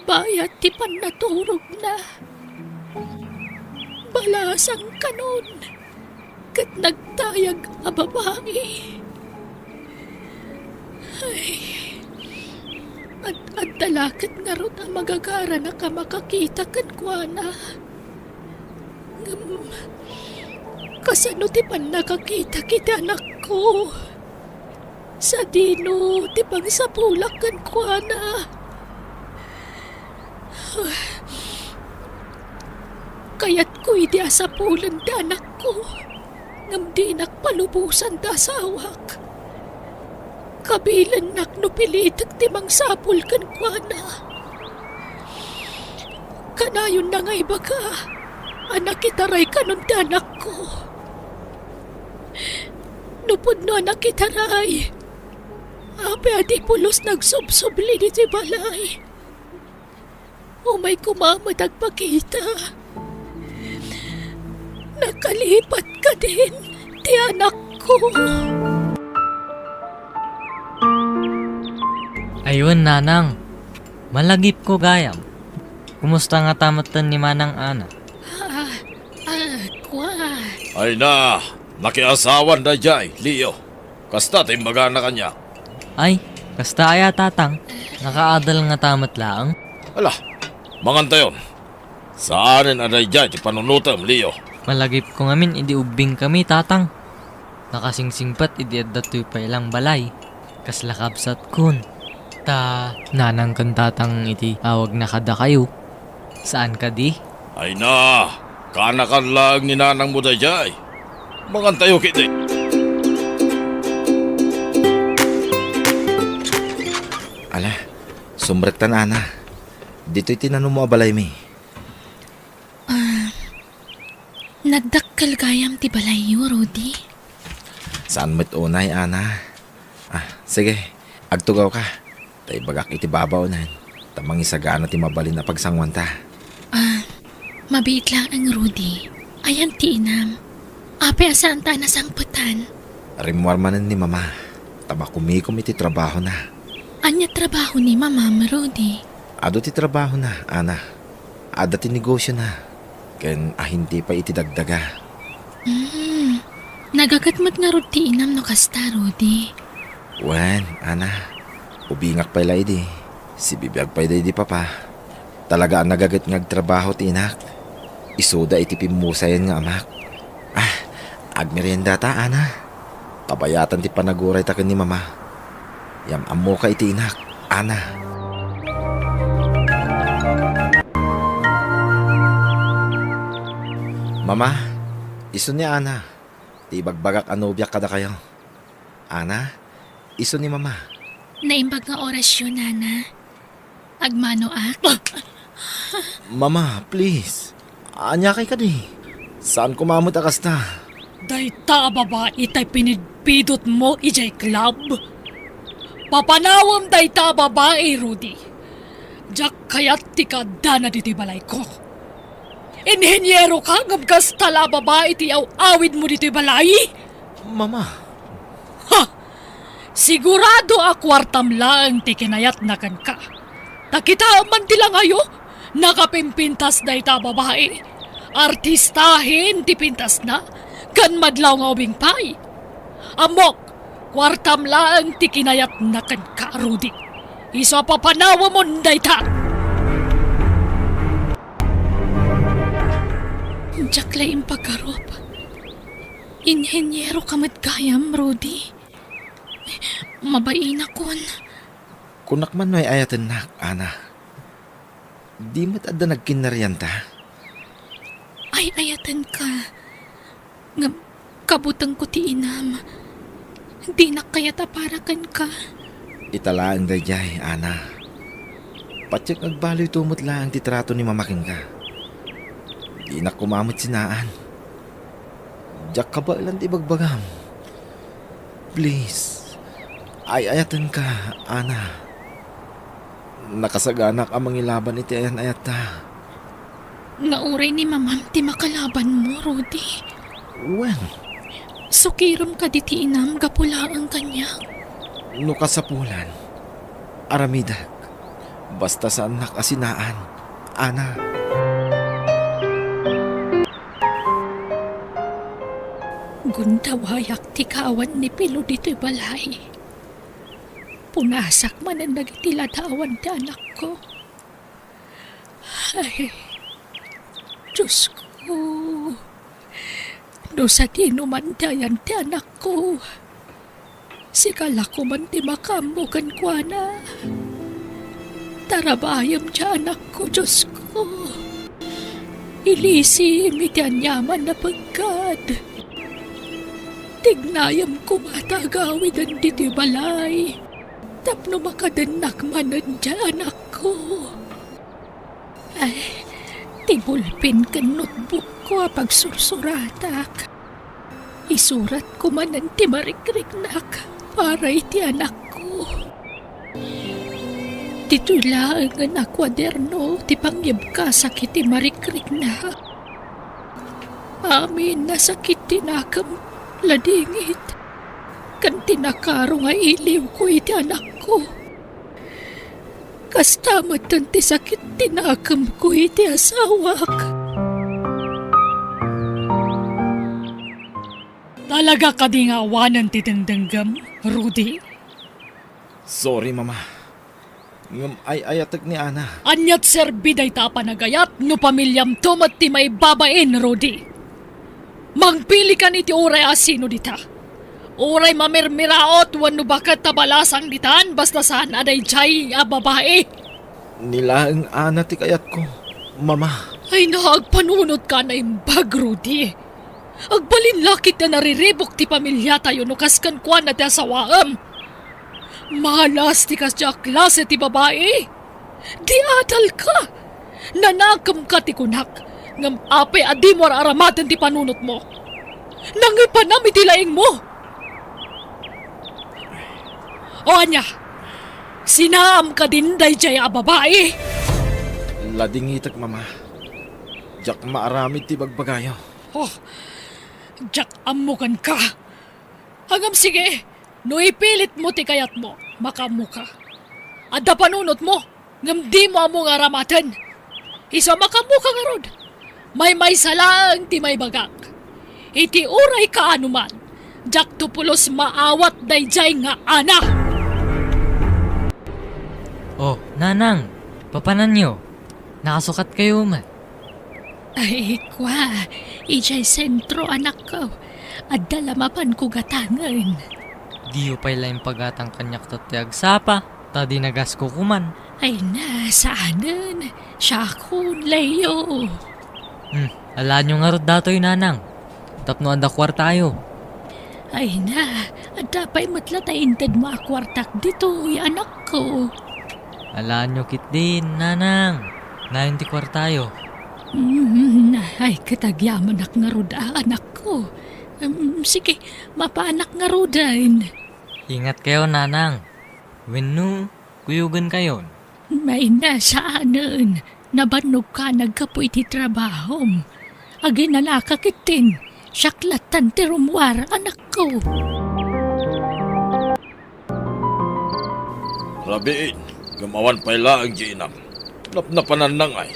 Bayat ti panaturog na. Balasang kanon. Kat nagtayag a babae. Ay, at dalakat nga ron ang magagara na ka makakita kan kuana. Kasano ti pan nakakita kita anak ko. Sa dino ti pang sapulak kan kuana. Kaya't ko iti asapulan ti anak ko. Ngam di nakpalubusan da sawak. Kabilan nak no pilitak ti mang sapul kan kuana. Kanayon na nga ibaga. Anak itaray kanon ti anak ko. Nupod no anak itaray. Ape adi pulos nagsubsubli di ti balay. Kat dagiti anak ko, iti pagsapulan ti anak ko. Kabilan nak no pilitak ti mang sapul kan kuana. Kanayon na nga ibaga. Anak itaray kanon ti anak ko. Nupod no anak itaray. Ape adi pulos nagsubsubli di ti balay. Kat dagiti anak ko, iti pagsapulan ti anak ko. Kabilan nak no pilitak ti mang sapul kan kuana. Kanayon na nga ibaga. Ape adi pulos nagsubsubli di ti balay. umay kumamad agpakita. Nakalipat ka din, ti anak ko. Ayun, nanang. Malagip ko gayam. Kumusta nga tamatan ni Manang Ana? Kwa. Ay na, nakiasawan na jay, Leo. Kasta timbaga na kanya. Ay, kasta aya tatang. Nakaadal nga tamat laang. Ala, manganta yon. Saanin aday jay ti panunutam, Leo. Malagip ko ngamin, idi ubing kami tatang. Nakasingsingpat, idi adatoy pa ilang balay. Kaslakabsat kun. Ta, nanang kan tatang iti awag na kada kayo. Saan ka di? Ay na, kanakan lang ni nanang mo da jay. Manganta yo kiti. Ala, sumret ka na, Ana. Dito'y tinanong mo abalay mi. Nagdakkel gayam ti balayo, Rudy. Saan mo't unay, Ana? Sige, agtugaw ka. Tay bagak iti babaw nan. Tamang isagana ti mabalin na pagsangwanta. Mabiit lang ang Rudy. Ayan ti inam. Ape asaan ta nasangputan. Rimwar manan ni Mama. Tabakumikom iti trabaho na. Anya trabaho ni Mama, Rudy. Ado ti trabaho na, Ana. Ada ti negosyo na. Ken hindi pa iti dagdaga. Nagagatmat nga Rudy ti inam no kasta, Rudy. Wen, Ana. Ubingak pa ila idi. Si bibiyag pa ida di papa. Talaga ang nagagat ngag trabaho ti inak. Isuda iti pimusayan nga amak. Agmerienda ta, Ana. Pabayatan ti panaguray ta ken ni Mama. Yam amo ka iti inak, Ana. Mama, iso ni Ana. Ti bagbagak anubyak kada kayo. Ana, iso ni Mama. Naimbag nga orasyon, Nana. Agmano ak. Mama, please. Anya kay ka di. Saan kumamot akas ta? Dayta babae tay pinidpidot mo ijay club. Papanawam dayta babae, Rudy. Jak kayat ti kadana diti balay ko. Inhenyero ka ngabgas tala babae ti awid mo diti balay? Mama. Ha! Sigurado a kwartam lang ti kinayat na kan ka. Takita man ti lang ayo, nakapimpintas dayta babae. Artistahin ti pintas na. Kan madlaw nga ubing pay. Amok, kwartam lang ti kinayat na kan ka, Rudy. Iso papanawa mo dayta. Jaklay impagkarop. Inhenyero kamat gayam, Rudy. Mabain akon. Kunak man may ayatan na, Ana. Di mo't adda nagkinaryan ta. Ay ayatan ka. Nga kabutang ko ti inam. Di na kaya taparakan ka. Italaan da jay, Ana. Patsyak nagbaloy tumot lang ti trato ni mamaking ka. Di na kumamot sinaan. Diyak ka ba ilang ti bagbagam? Please. Ay ayatan ka, Ana. Nakasaganak ang mangilaban iti ayan ayat ta. Nga uray ni mamam ti makalaban mo, Rudy. When? Sukiram ka diti inam gapula ang kanya. No kasapulan. Aramidak. Basta sa anak asinaan. Ana. Gundawayak ti kawan ni Pilo dito'y balay. Punasak man ang nagitiladaawan ti anak ko. Ay, Diyos ko. No sa tinuman dayan ti anak ko. Sikala ko man ti makamugan kwa na. Tarabayam ti anak ko, Diyos ko. Ilisim iti anyaman na pagkad. Tignayam ko matagawid ang diti balay. Tapno makadanak manan dyan anak ko. Ay, tibulpin ka notebook ko pagsursuratak. Isurat ko manan ti marikriknak para iti anak ko. Dito lang ang akwaderno, ti pangyab ka sakit ti marikrik na. Amin na sakit tinakam ladingit. Kan tinakaro nga iliw ko iti anak ko. Kastamat ti sakit tinakam ko iti asawak. Talaga ka di nga awanan ti tendenggam, Rudy? Sorry, mama. Ngam ay ayatag ni Ana. Anyat serbiday ta panagayat no pamilyam tomat ti may babaen, Rudy. Magpili ka ni ti oray asino dita. Oray mamirmiraot wano bakat tabalasang ditan basta saan aday chay a babae. Nilaang Ana ti kayat ko, mama. Ay naagpanunod ka na imbag, Rudy. Agbalin lakit na nariribok ti pamilya tayo no kaskan kwa na ti asawaam. Malas ti kasya klase ti babae. Di atal ka. Nanakam ka ti kunak. Ngam ape adi mo aramaten ti panunot mo. Nangipanam iti laing mo. O anya, sinaam ka din day jay a babae. Lading itak, mama. Jak maaramid ti bagbagayo. Oh, jak amukan ka. Hangam sige, no ipilit mo ti kayat mo, makamuka. Adda panunot mo, ngam di mo among aramatan. Isa makamuka nga rod. May salang ti may bagak. Iti uray ka anuman, jak tupulos maawat dayjay nga ana. Oh, nanang, papanan nyo. Nakasukat kayo man. Ay, kwa, ijay sentro anak ko. At dalamapan ko gatangan. Diyo pa yung pagatang kanyak tatiyag sapa. Tadi nagas ko kuman. Ay na, saanan? Siya kun, Leo. Ala nyo nga rod datoy nanang. Tapno anda kwartayo. Ay na, at dapat matlatayintad mo akwartak dito, anak ko. Ala nyo kit din, nanang. Nayon ti kwartayo. Ay, katagyaman ak nga rod, anak ko. Sige, mapaanak nga rodain. Ingat kayo, nanang. Wenno, kuyugan kayo. May nasaanan. Nabanog ka nagkapoy ti trabahom. Agi na nakakitin. Syaklatan ti rumwar, anak ko. Rabiin, gumawan pa ila ang ginam. Napnapanan nang ay.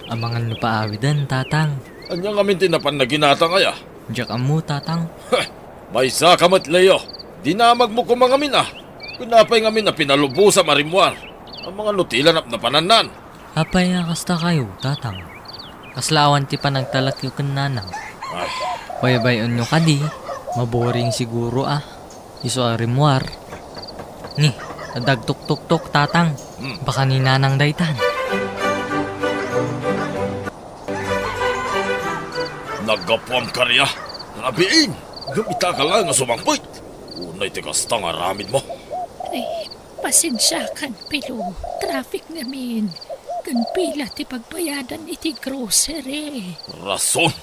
Amangan nyo paawidan, tatang. Anyang amin tinapan na ginatang ay ah. Diyak amu, tatang. May sakamat Leo. Dinamag mo ko mga amin ah. Kunapay ngamin na pinalubusa marimwar. Ang mga nutila na pananan. Apay kasta kayo, tatang. Kaslawan ti pa nagtalak yung kananang. Ay, Baybayon nyo kadi. Maboring siguro ah. Iso arimwar. Ni, nadagtuk-tuk-tuk, tatang. Baka ni nanang daytan. naggapuam karya. Rabiin, gumita ka lang nga sumangpit. Unay tikas tang aramid mo. Ay, pasensya kan pilo. Traffic namin. Kan pila ti pagbayadan iti grocery. Rason,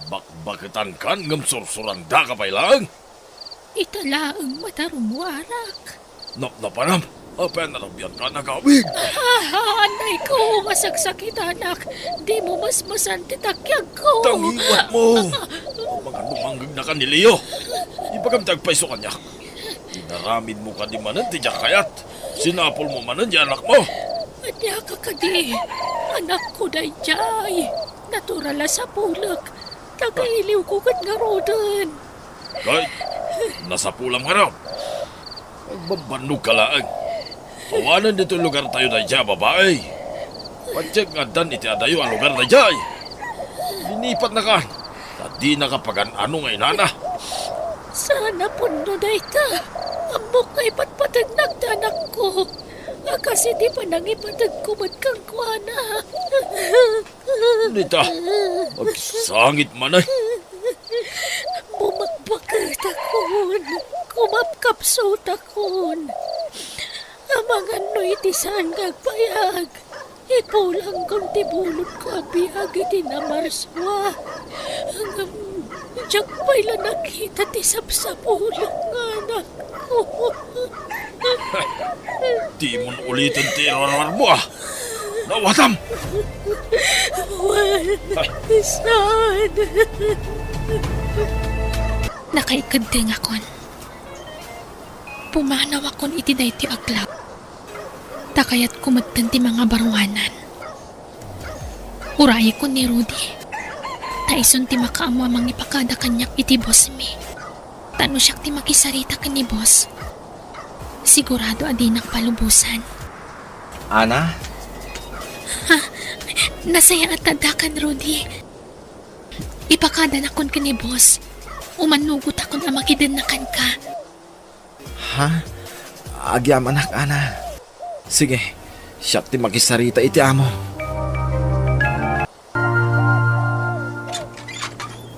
bakbakitan kan ngam sursuran da ka pa lang. Italaang matarumwarak. Napanam, apa na rabyan ka nagawig. Anay ko, masagsakit anak. Di mo masmasan titakyag ko. Tangiwat mo. Ang mga lumanggag na ka ni Leo. Ibagam tagpaiso kanya. Inaramid mo ka di manan ti kayat. Sinapol mo manan di anak mo. Adya ka kadi. Anak ko dayjay. Naturala sa pulak. Tagailiw ko kat nga rodan. Kahit nasa pulam ka raw. Magbabanog ka laang. Pawanan dito lugar tayo na dyan, babae. Patsyak nga dan iti adayo ang lugar na dyan. Linipat na ka. Tadi na kapagan ano nga inana. Sana puno na ita. Amok ay patpatag nagdanak ko. Kasi di pa nangipatag ko kang kuwana. Nita, magsangit man ay. Bumakbakat akon. Kumapkapsot akon. Amang ano'y tisan kagpayag. Ikulang kong tibulot ko abiyag iti namarswa. Hanggang diyak pa'y nakita ti sapsapulang anak ko. Di mo na ulitin tirarar mo ah. Nawatam! Son. Nakaikadeng akon. Pumanaw akon iti dayti aglab. Takayat kumagtan ti mga barwanan. Uraye ko ni Rudy. Taison ti makaamo amang ipakada kanyak iti boss mi. Tano siyak ti makisarita ka ni boss. Sigurado adinak palubusan. Ana? Nasaya at tadakan, Rudy. Ipakada na kon ka ni boss. Umanugot akon ang makidanakan ka. Ha? Agyam anak, Ana. Sige, siyak ti makisarita iti amo.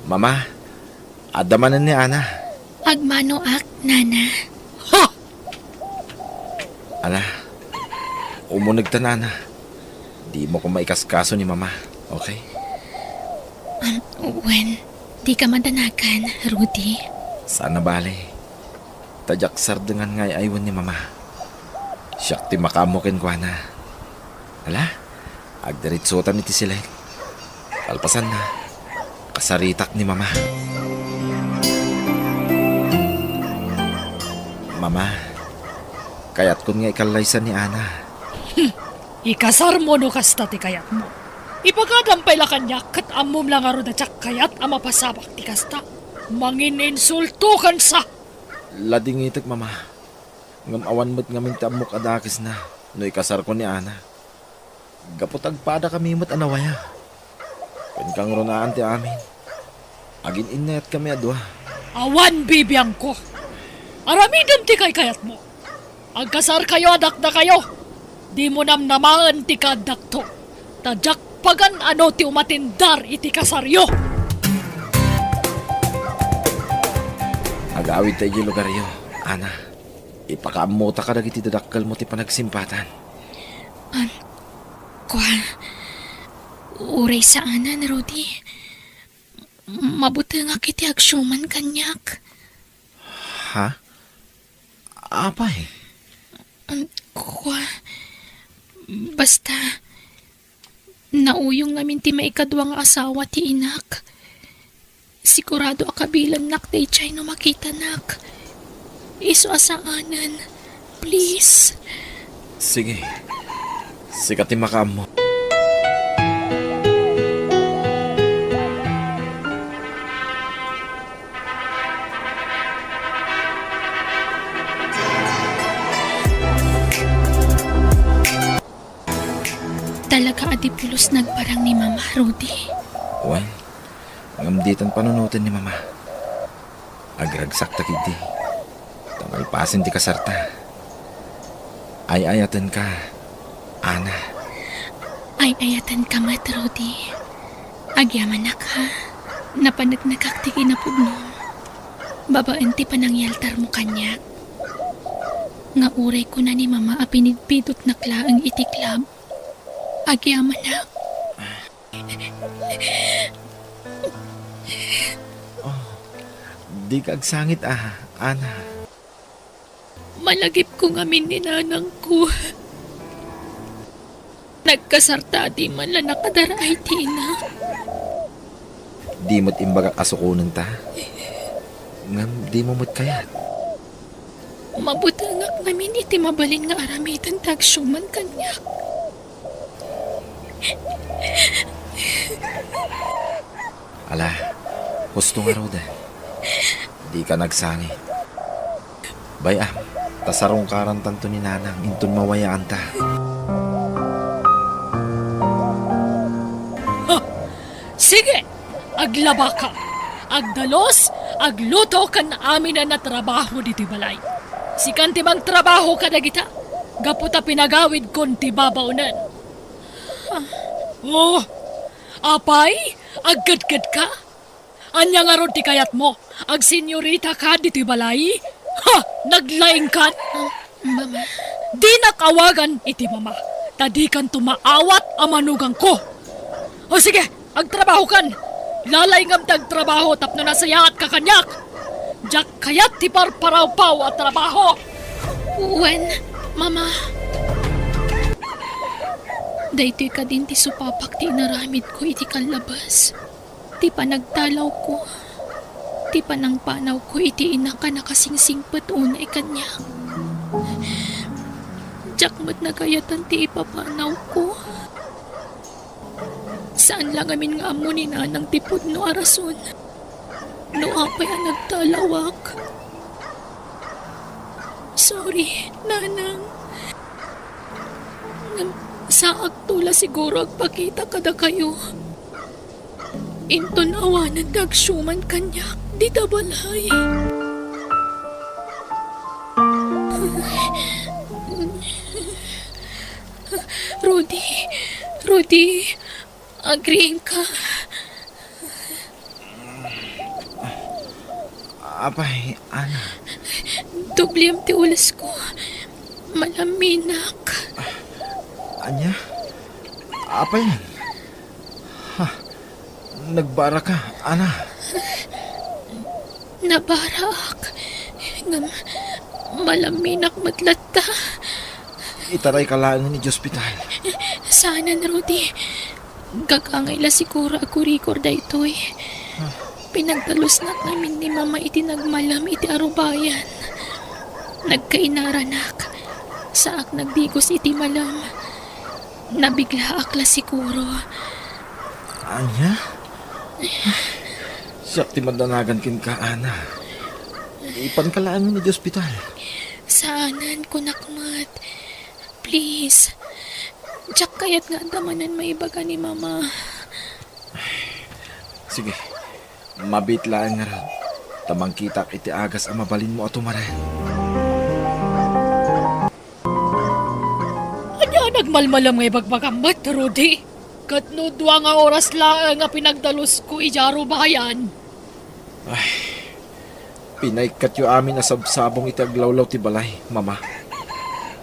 Mama, adamanan ni Ana. Agmano ak, nana. Ala, umunag ta Nana. Di mo ko maikaskaso ni Mama, okay? When, di ka madanakan, Rudy. Sana bale. Tadyak sardengan ngay aywan ni Mama. Siyak ti makamukin ko na. Ala, agdaritsutan iti sila. Kalpasan na. Kasaritak ni Mama. Mama, kayat kun nga ikalaysan ni Ana. Ikasar mo no kasta ti kayat mo. Ipagadampay la kanya kat amom lang aro na tsak kayat ama pasabak ti kasta. Mangin insulto kan sa. Lading itik, Mama. Ngam awan mo't ngamin ti amok adakis na. No ikasar ko ni Ana. Gapotag pada kami mo't anawaya. Penkang runaan ti amin. Agin inayat kami adwa. Awan bibiyang ko. Aramidam ti kay kayat mo. Agkasar kayo adak na kayo. Di mo namnamaan ti kadak to. Tadyak pagan ano ti umatindar iti kasaryo. Agawid tayo yung lugar yo, Ana. Ipakaamuta ka dagiti dadakkel mo ti panagsimpatan. Uray sa anan, Rudy. Mabuti nga kiti agsyuman kanyak. Ha? Apay? Basta, nauyong namin ti maikadwang asawa ti inak. Sigurado akabilan nak day chay no makita nak. Iso asaanan. Please. Sige. Sikat ti makaam mo. Talaga adipulos nagparang ni Mama, Rudy. Wan, ngamditan panunutan ni Mama. Agragsak takid di. Tamalpasin ti kasarta. Ay-ayatan ka, Ana. Ay-ayatan ka mat, Rudy. Agyaman na ka. Napanagnakak ti kinapugnom. Babaan ti panangyaltar mo kanyak. Nga uray ko na ni Mama apinidpidot na klaang itiklab. Agyaman na. Di ka agsangit Ana. Malagip ko ngamin ni nanang ko. Nagkasarta di man lang nakadaray ti ina. Di mo't imbaga kasukunan ta. Ngam, di mo mo't kayat. Mabutangak namin iti mabalin nga aramitan tagsyuman kanyak. Ala, gusto nga Roda. Di ka nagsangit. Bayam, tasarong karantan to ni Nanang, intun mawayaan ta. Sige, aglaba ka. Agdalos, agluto kan amin na trabaho diti balay. Sikan ti bang trabaho ka na kita. Gaputa pinagawid kon ti babaunan. Oh, apay, aggadgad ka? Anya nga ron ti kayat mo, ag senyorita ka diti balay? Ha, naglaing kan? Mama, Di nakawagan iti mama. Tadi kan tumaawat amanugang ko. O sige, agtrabaho kan. Lalay ngam tagtrabaho tapno nasayaat ka kanyak. Jak kayat ti parparaw-paw at trabaho. Wen, mama. Daytoy ka din ti supapak ti naramid ko iti kalabas. Ti panagtalaw ko. Ti panangpanaw ko iti ina ka nakasingsingpat unay kanya. Jakmat na kayatan ti ipapanaw ko. Saan lang amin nga amo ni nanang tipod no arason. No apay ang nagtalawak. Sorry, nanang. Sa aktula siguro agpakita kada kayo. Inton awanan dagsyuman kanyak, di tabalay. Rudy, agreeing ka. Apay, Ana. Dubliam ti ulas ko. Malaminak. Anya? Apay yan? Ha? Nagbara ka, Ana. Nabarak. Ngam, malaminak matlata. Itaray ka lang ni hospital. Sana na, Rudy. Gagangay la siguro ako record ito eh. Pinagdalos na namin ni Mama iti nagmalam iti arubayan. Nagkainaranak. Saak nagdigos iti malam. Nabigla akla siguro. Anya? Siyak ti mandanagan kin ka, Ana. Ipan ka lang ni hospital. Saanan ko nakmat. Please. Diyak kayat nga damanan maibaga ni Mama. Sige. Mabit lang nga rin. Tamang kita iti agas ang mabalin mo at umare. Anya nagmalmalam nga ibagbagamat, Rudy? Katno dua nga oras lang nga pinagdalos ko ijaro bayan. Pinaikat yu amin na sabsabong iti aglawlaw ti balay, Mama.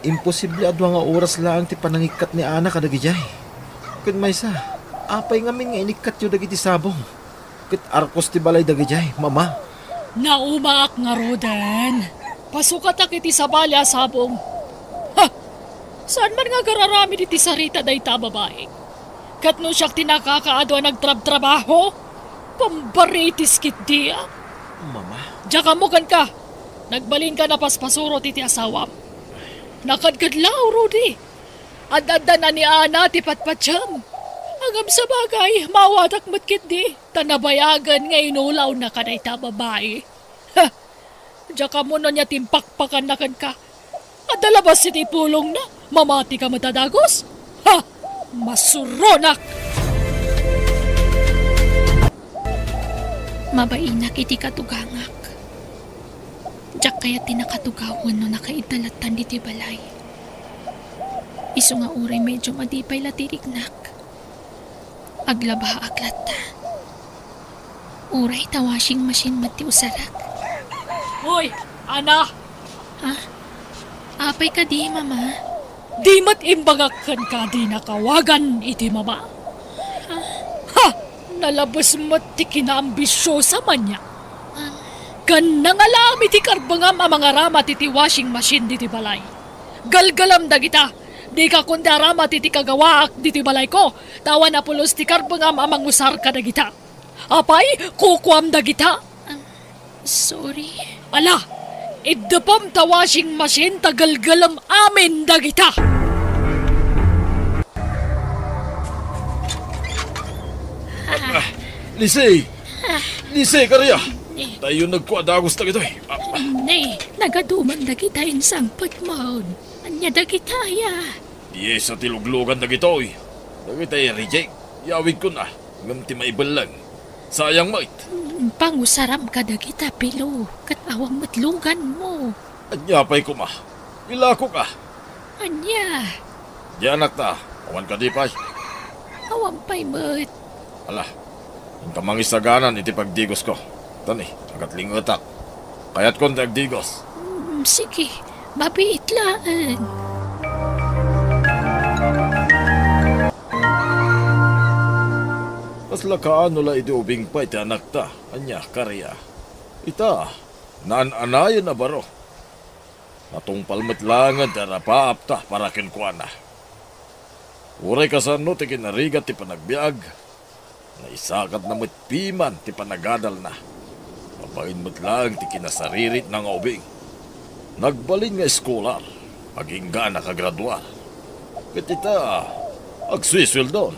Imposible adwa nga oras lang ti panangikat ni Ana kadagijay. Kun maysa, apay ngamin nga inikat yu dagiti sabong. Ket arkos ti balay dagijay, Mama. Naumaak nga, Roden. Pasukat ak iti sabalya sabong. Ha! Saan man nga gararami iti sarita day ta babae? Katno siyak tinakakaadwa nagtrab-trabaho? Pambaritis kit diya. Mama. Diya mo kan ka. Nagbalin ka na paspasurot iti asawam. Nakadkadlaw, Rudy. Ad-adda na ni Ana ti patpatsyam. Hangam sa bagay, mawatak matkit di. Tanabayagan nga inulaw na ka na ita babae. Ha! Diya mo na niya timpakpakan na kan ka. At dalabas iti pulong na, mamati ka matadagos. Ha! Masuronak! Mabainak iti katugangak. Diyak kaya tinakatugawan no nakaidalatan diti balay. Isu nga uray medyo madipay latirignak. Aglaba aklata. Uray ta washing machine mati usarak. Hoy, Ana! Ha? Apay ka di, Mama. Di mat imbagakan ka di nakawagan iti mama. Ha! Nalabas mat ti kinaambisyosa man niya. Kan nangalam iti karbangam ang mga ramat iti washing machine diti balay. Galgalam dagita. Di ka kundi ramat iti kagawaak diti balay ko. Tawan na pulos ti karbangam ang mangusar ka dagita. Apay, kukuam dagita. Sorry. Ala, idapam ta washing machine tagalgalam amin dagita. Lisay! Lisay, karya! Tayo nagkuadagos na ito eh. Nay, nagaduman na kita insang patmaon. Anya da kita ya. Diye sa tiluglugan na ito eh. Nagitay reject. Yawid ko na. Ngamti maibalang. Sayang mait. Pangusaram ka da kita, Pilo. Katawang matlugan mo. Anya pa'y kuma. Ilako ka. Anya, Di anak ta. Awan ka di pa'y. awampay mo't. Ala. Ang kamangisaganan iti pagdigos ko. Tani, agatling utak. Kaya't kon tagdigos. Sige, mabiitlaan. Kasla kaano la iti ubing pa iti anak ta. Anya, karya. Ita, naan-anayan na baro. Atong palmatlangan tara paapta para kinkwana. Uray kasano ti kinarigat ti panagbiag. Naisakat na matpiman ti panagadal na. Mabain matlang ti kinasaririt ng ubing. Nagbalin nga eskolar. Agingga nakagraduar. Katita, agswiswildon.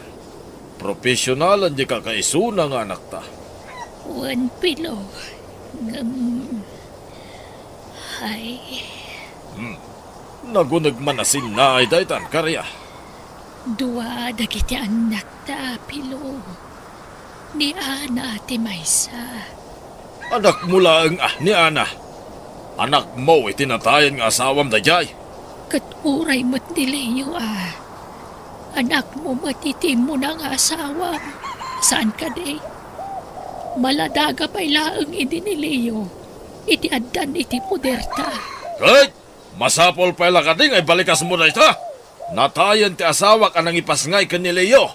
Profesional ang di kakaisuna nga anak ta. One pillow. Ay, Nagunag man asin na ay daytan karya. dua dagiti anak ta, pilo. Ni Ana ti Maysa. Anak mo lang ni Ana. Anak mo itinatayan nga asawam dayay. Kat uray mo't nileyo Anak mo matitim mo na nga asawa. Saan ka day? Maladaga pa'y laang idinileyo. Iti addan iti puderta. Kahit masapol pa ila kading ay balikas mo na ita. Natayan ti asawa ka nang ipasngay ka ni Leo.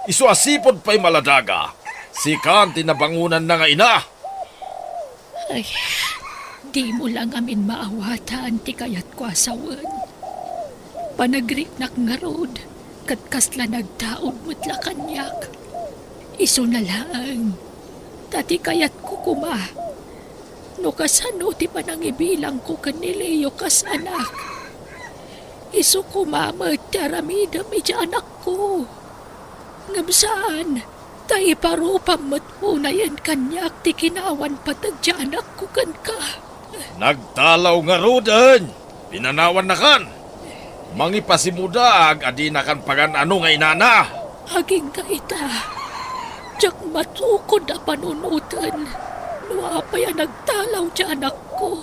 Isuasipod pa'y maladaga. Si Kanti na bangunan na nga ina. Ay, di mo lang amin maawatan ti kayat ko asawan. Panagrinak nga rod, katkasla nagtaod mo't lakanyak. Iso na lang, tati kayat ko kuma. No kasano ti panangibilang ko kanileo kas anak. Iso kumamat taramida medya anak ko. Ngabsaan, tayo parupam matpunayan kanyak ti kinawan patagya anak ko kan ka. Nagtalaw nga rodan. Pinanawan na kan. Mangipasimudaag adi na kan pagan ano nga inana. Haging kaita. Diyak matukod na panunutan. Nuapay ang nagtalaw di anak ko.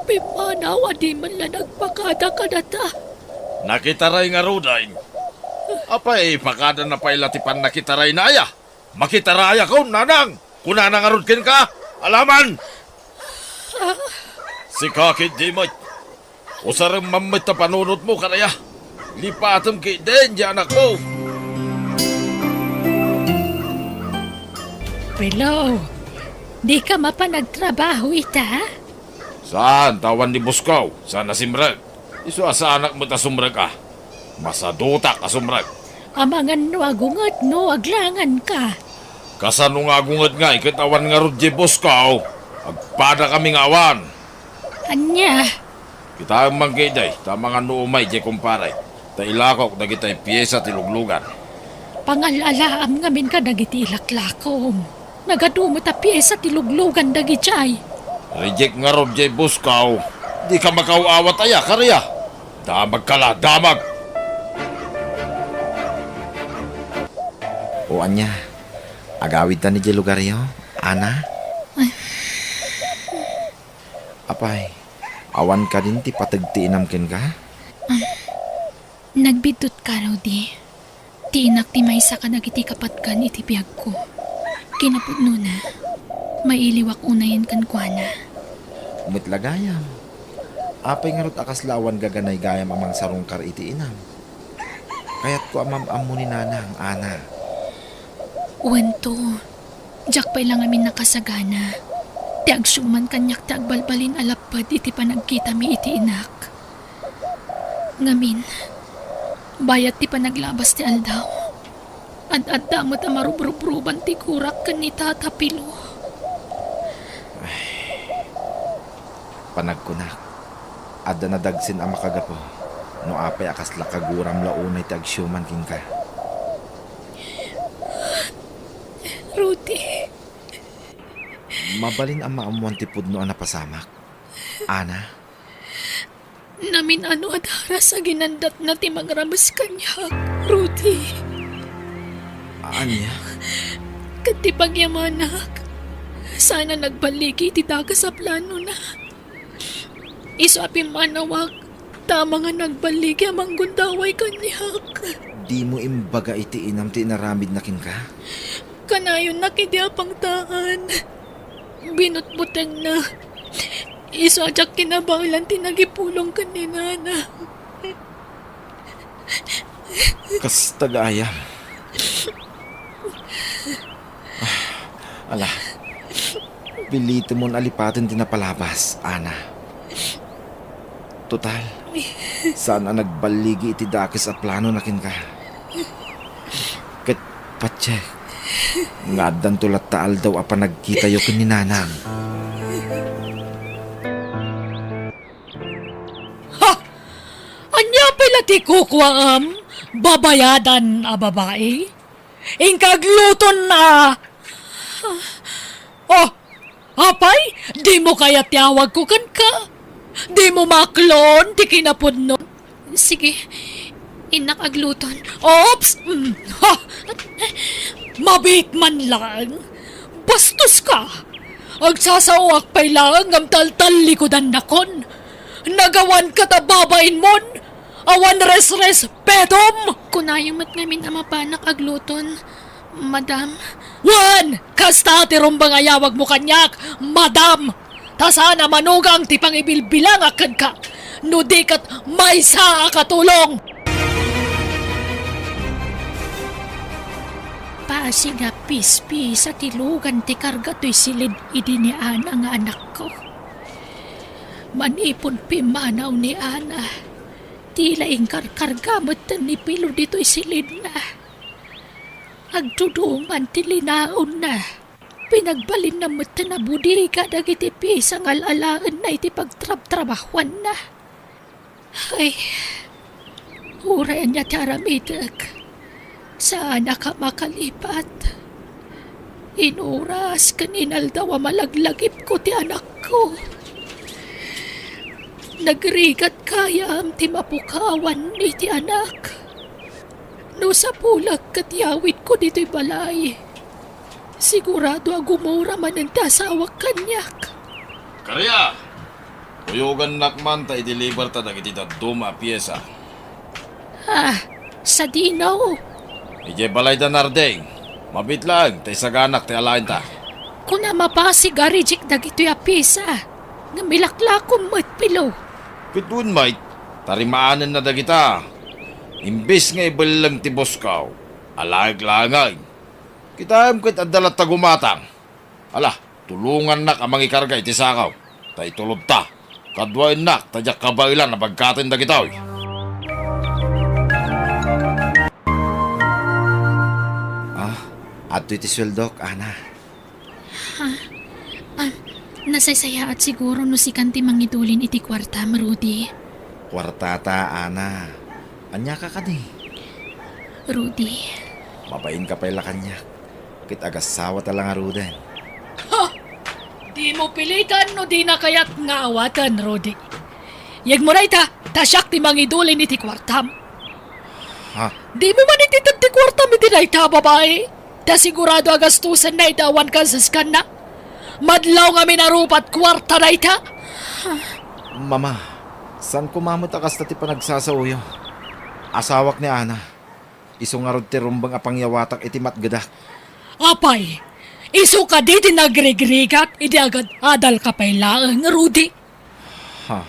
Pimanaw adi man lang nagpakada ka na ta. Nakitaray nga rodan. Apay pakada na pailatipan nakitaray na aya. Makitaraya ko nanang. Kunana nga rodkin ka. Alaman! Si kakit di mo. Usarang mamit na panunot mo karaya. Lipatam kay den di anak mo. Hello, di ka mapanagtrabaho ita? Saan tawan ni Buskaw? Sana simrag. Isu asa anak mo ta sumrag ka. Masaduta ka sumrag. Amangan no agungat no aglangan ka. Kasano nga agungat nga ikatawan nga rod di Buskaw. Agpada kaming awan. Anya, Kita ang manggiday, ta mga nuumay di kumparay. Ta ilakok na kita'y piyesa tiluglugan. pangalalaam ngamin ka dagiti ilaklakom. Nagadumot a piyesa ti luglugan dagiti. Reject nga rod di Buskaw. Di ka makauawat aya karya. Damag kala, damag. O anya, agawid ta ni di lugar yo, Ana? Apay, awan ka din ti patagtiinamkin ka? Nagbidot ka, Rodi. Ti inak ti Maysa ka nagiti kapatkan iti biyag ko. Kinapudno na, mailiwak unayan kan kuana. Umitlagayam. Apay nga rot akas lawan gaganay gayam amang sarungkar iti inam. Kaya't ko amam ni nanang, Ana. Wento, jak pa'y lang amin nakasagana. Ti agsuman kanyak ti agbalbalin alapad iti panagkita mi iti inak. Ngamin, bayat ti panaglabas ti aldaw. Ad-adda mo ta marubrubruban ti kurak kan ni Tata Pilo. Panagkunak. Adda na dagsin ang makagapo. No apay akas lakaguram launay ti agsyuman king ka. Rudy, Mabalin ang maamuan ti pudno ang napasamak. Ana, namin ano adara sa ginandat na ti magramas kanyak. Rudy, anya? kati pagyamanak. Sana nagbaligi ti daga sa plano na. Iso api manawag, tama nga nagbaligi amang gundaway kanyak. Di mo imbaga iti inam ti naramid na kin ka? Kanayon na kidi apang taan. Binutbuteng na. Iso adyak kinabanglan tinagipulong kanina na. Kas tagayam. Ala, pilito mo alipatan tinapalabas, Ana. Total, saan ang nagbaligi iti dakis a plano nakin ka? Kat patsek, ngadan tulat taal daw apa nagkita yo kin ni nanang. Anya pala ti kukwam, babayadan a babae? Ingkagluton na. Oh, apay, di mo kaya tiyawag ko kan ka? Di mo maklon, di kinapudno. Sige, inak agluton. Ops! Ha! Mabit man lang. Bastos ka. Agsasawak pa'y lang ang taltal likodan nakon. Nagawan ka ta babain mon. Awan res-res petom. Kunayong mat ngamin ama panak agluton. Madam, Wan! Kasta ti rumbang ayawag mo kanyak, madam! Tasana manugang ti pang ibilbilang akan ka. No di kat may saa katulong. paasiga pispi sa tilugan ti karga to'y silid idi ni Ana nga anak ko. Manipon pimanaw ni Ana. Tila ingkar-karga matan ni Pilo dito'y silid na. Agtuduman ti linaon na. Pinagbalin na matan na budiga dagiti pisang alalaan na iti pagtrab-trabahuan na. Ay, uray niya taramidag. Saan ka makalipat? Inuras kaninal daw malaglagip ko ti anak ko. Nagrigat kaya am ti mapukawan ni ti anak. No sa pulag katiyawit ko dito'y balay. Sigurado agumura man ang tasawak kanyak. Karya! Uyugan nakman ta i-deliver ta dagiti duma pyesa. Ah, sa dinaw. Ije balay da nardeng. Mabitlang, tay saganak tay alain ta. Kuna mapasig arijik dagito'y apisa. Namilaklakom mo't Pilo. Pitun mate, tarimaanan na dagita. Imbis nga ibalang ti Boskaw, alag-langay. Kita kit adalat ta gumatang. Ala, tulungan nak amang ikarga iti sakaw. Tay tulod ta. Kadwain nak, tadyak kabailan na pagkatin dagitaw. Ato iti sweldok, Ana. Nasaysaya at siguro no si kanti mangitulin iti kwarta, Rudy. Kwartata, Ana. Anya ka ni. Rudy, Mabain ka pala kanya. Kit agasawa talang aruden. Ha! Di mo pilitan no di na kayat nga awatan, Rodi. Yag mo na ita, tasyak ti mangidulin iti kwartam. Ha? Di mo man iti ti kwartam iti na ita, babae. Ta sigurado agastusan na itawan ka sa skan na. Madlaw nga minarupat kwarta na ita. Mama, saan kumamot akas na ti panagsasauyo? Asawak ni Ana. Isungarod ti rumbang apangyawatak iti matgadak. Apay, iso ka di tinagregregat, iti agad adal ka pa'y laang, Rudy. Ha?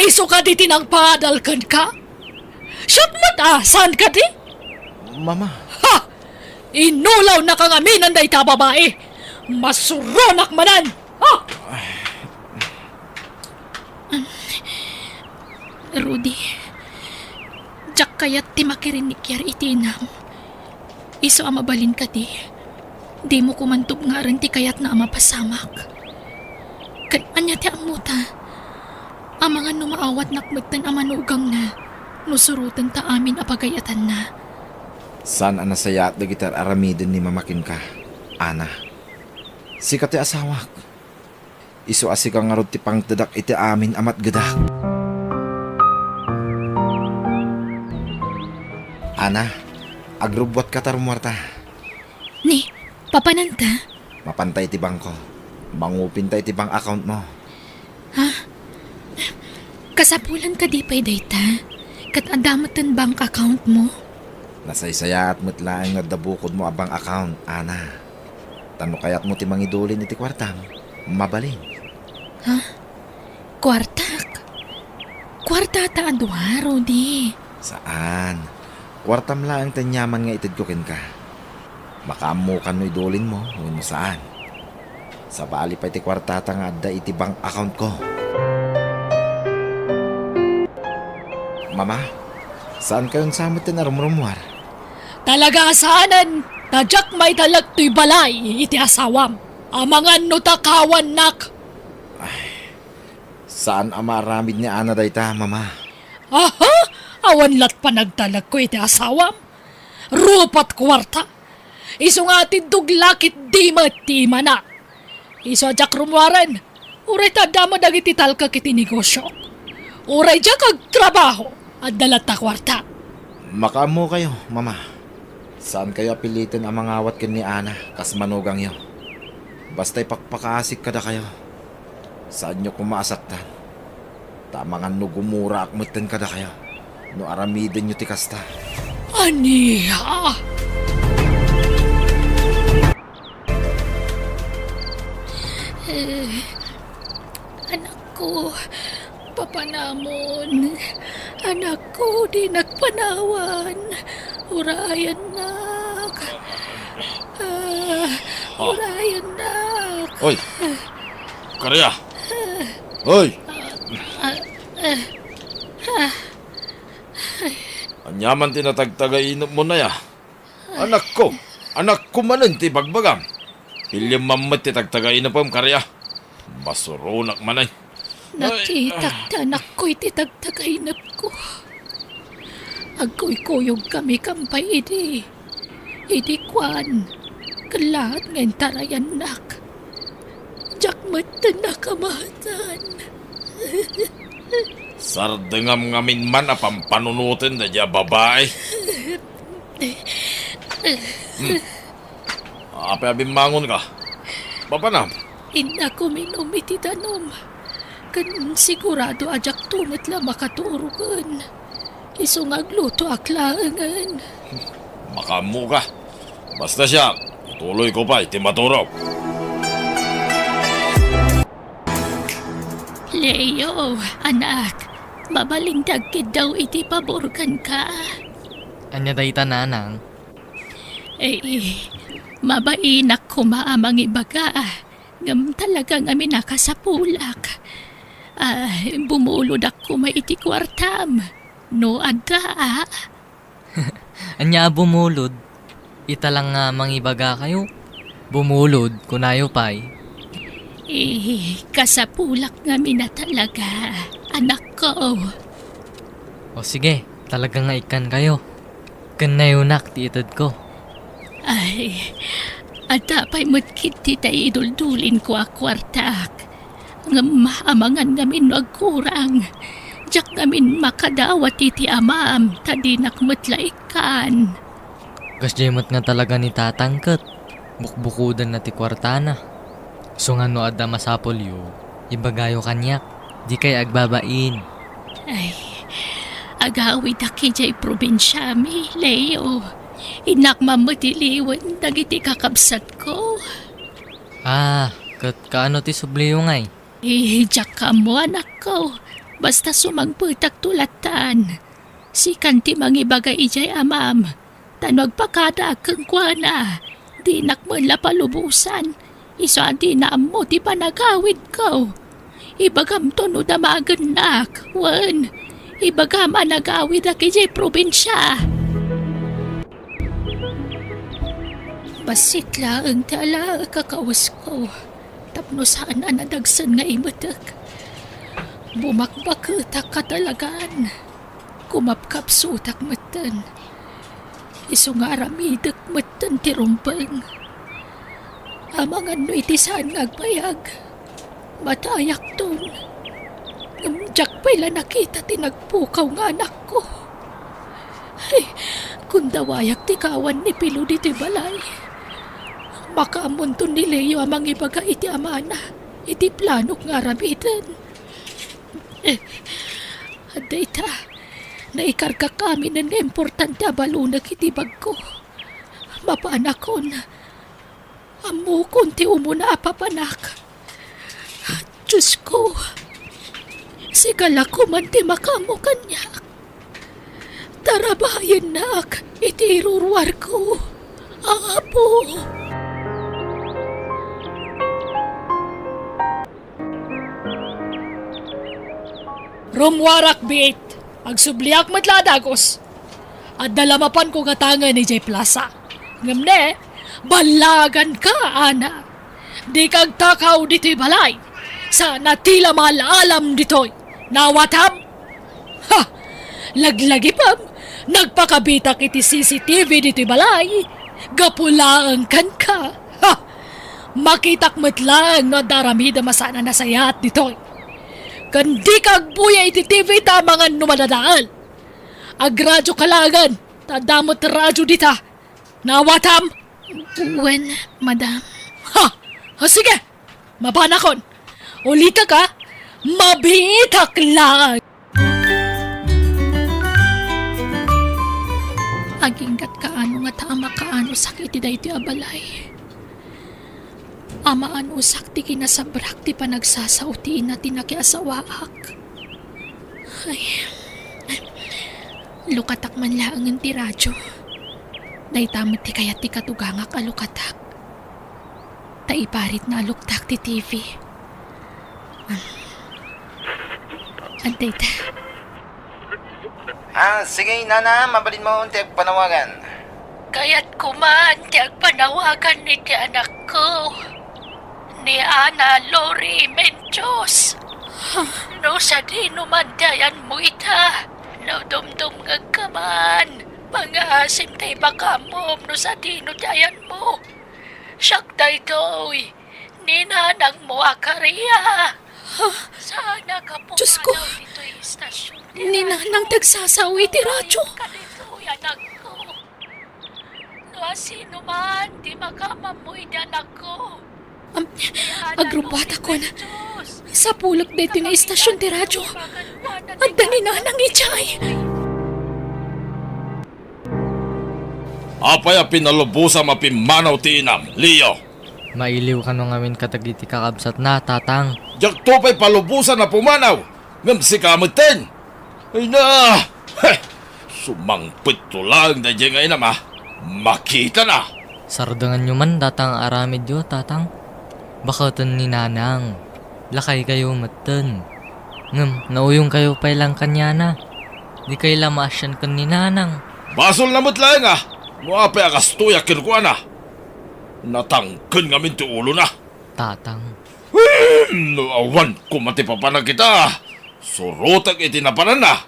Iso ka di tinagpaadalkan ka. Siyat matasan ka di? Mama, Ha! Inulaw na kang aminan da ita babae. Masuronak manan. Ha! Rudy. Diyak kayat ti makirinik yar itinam. Iso amabalin ka di. Di mo kumantog nga rin ti kayat na amapasamak. Kananya ti amuta. Amangan numaawat nakmagtan amanugang na. Nusurutan ta amin apagayatan na. saan ang nasaya at dagitar aramidin ni mamakin ka, Ana? Sikat ti asawak. Iso asikang nga ti pangtadak iti amin amat gadak. Ana, agrubwat ka tarumwarta. Ni, papananta? Mapantay ti bangko. Mangupin tayo ti bank account mo. Kasapulan ka di pa'y data? Kat adamatan bank account mo? Nasaysaya at mutlaang nga dabukod mo abang account, Ana. Tano kayat mo ti mangidulin iti kwartang, mabalin. Kwartak? Kwarta ta adwa, Rudy. Saan? Kwartam lang tanyaman nga itid ko kin ka. Makaamukan mo idulin mo, kung saan. Sa bali pa iti kwartata nga adda iti bank account ko. Mama, saan kayong samot na rumrumwar? Talaga saanan, tadyak may talag to'y balay, iti asawam. Amangan no takawan nak. Saan ang maramid ni Ana dayta, Mama? Aha, awan lat pa nagtalag ko iti asawam. Rupat kwarta. Iso nga tintuglakit di matima na. Iso adyak rumwaran. Uray tadama dagiti talka kiti negosyo. Uray dyak kag trabaho at dalat ta kwarta. Makaamo kayo, Mama. Saan kayo apilitin ang mga awat kin ni Ana kas manugang yo? Basta'y pakpakaasik kada kayo. Saan nyo kumasaktan? Tamangan no gumura akmutin kada kayo. No aramidin nyo tikasta. Aniya! Anak ko, papanamon. Anak ko, di nagpanawan. Urayan nak. Urayan nak. Hoy! Karya! Hoy! Anyaman tinatagtagainop mo na ya. Anak ko manin ti bagbagam. Hilyam mamat ti tagtagainop am karya. Masurunak manay. Nakitak anak ko iti tagtagainap ko. Agoy kuyog kami kampay iti. Iti kwan. Kalat ngayon tarayan nak. Jakmatan na kamahatan. Sardengam ngamin man apang panunutin na dya babae. Ape abimbangon ka. Papanam. Ina ko minom iti tanom. Kan sigurado ajak tunat la makaturugan. Iso ngagluto aklaangan. Makamu ka. Basta siya, ituloy ko pa iti maturok. Leo, anak, mabalintag kid daw iti paborkan ka. Anya dayta nanang. Mabainak ko maamang ibaga. Ngam talagang amin nakasapulak. Bumulod ako maiti kwartam. No adda. Anya bumulod. Ita lang nga mangibaga kayo. Bumulod kunayo pay. Kasapulak nga na talaga, anak ko. O sige, talaga nga ikan kayo. Kanayunak ti itad ko. At tapay matkit ti tayo iduldulin ko akwartak. Nga maamangan ngamin wagkurang. Diyak ngamin makadawat iti amam, tadinak matlaikan. Gasjemot nga talaga ni tatangkat. Bukbukudan na ti kwartana. So nga no adda masapol yu, ibagayo kanyak. Di kay agbabain. Agawid aki jay probinsya mi, Leo. Inak mamatiliwan dagiti kakabsat ko. Kat kaano ti subliyo ngay? Diyak ka mo anak ko. Basta sumagputak tulatan. Si kanti mangibagay ijay amam. Tanwag pakada kang kuana. Di nakmula palubusan. Iso di na mo ti panagawid ko. Ibagam to no damagan nak. Wan. Ibagam anagawid aki jay probinsya. Basit lang tala kakawas ko. Tapno saan anadagsan nga imatak. Bumakbakutak katalagan. Kumapkap sutak matan. Iso nga aramidak matan tirumpang. Amangan no iti saan ngagpayag. Matayak ton. Ngamjak pala nakita tinagpukaw nga anak ko. Ay, kung dawayak ti kawan ni Pilo diti balay. Makaamon to ni Leo amang ibaga iti amana. Iti planok nga aramidan. Adayta, naikarga kami ng importante abalunag iti bag ko. Mapanakon. Amo konti umuna apapanak. Diyos ko. Sigala ko man ti makamo kanyak. Tarabayan nak. Iti irurwar ko. Apo. Rumwarak bit. Agsubliak matladagos. At dalamapan ko katangan ni J Plaza. Ngamne, balagan ka, ana. Di kag takaw dito'y balay. Sa natila malalam dito'y. Nawatam? Ha! Laglagi pam. Nagpakabitak iti CCTV dito'y balay. Gapulaan kan ka. Ha! Makitak matlang no daramida masana nasayat dito'y. Kandi kag buya iti TV tamangan numadadaal. Agradyo kalagan. Tadamot radyo dita. Nawatam? When, madam? Ha! Ha, sige! Mabanakon! Ulita ka! Mabitak lang! Aginggat kaano nga tama kaano sakit iti iti abalay. Amaan usak ti kinasabrak ti panagsasautiin na tinakiasawaak. Ay, lukatak man laangan ti radyo. Naitamit ti kayat ti katugangak alukatak. Taiparit na aluktak ti TV. Antay ta. Sige, nana, mabalin mo unti panawagan. Kaya't kuman ti agpanawagan ni ti anak ko. Ni Ana Lori Menchos. No sa di numandayan mo ita. No dumdum ngagkaman. Mga asim tay bakamom no sa di nudayan mo. Siyak day to'y. Ninanang mo akariya. Sana ka po Diyos ko. dito'y istasyon. Ninanang tagsasawi ti radyo. Kanito'y anak ko. No sino man di makamamoy di anak ko. Agrupata ko na. Sa pulok dito nga istasyon ti radyo. At daninanang ichay. Apay a pinalubusa mapimanaw ti inam, Leo. Mailiw ka nung ngamin katagiti kakabsat na, tatang. Jak tupay palubusan na pumanaw. Ngam si kamutin. Ay na! Heh! Sumangpit to lang na dyan ngayon ama. Makita na! Sardangan nyo man, tatang aramid yo, tatang. Bakatan ni nanang. Lakay kayo matan. Ngam, nauyong kayo pa ilang kanya na. Di kayo lamasyan kan ni nanang. Basol na mo't lang ah. Muapay akastuya kinukuha na. Natangkin ngamin ti ulo na. Tatang. Awan, kumati papanag kita. Surutag itinapanan na.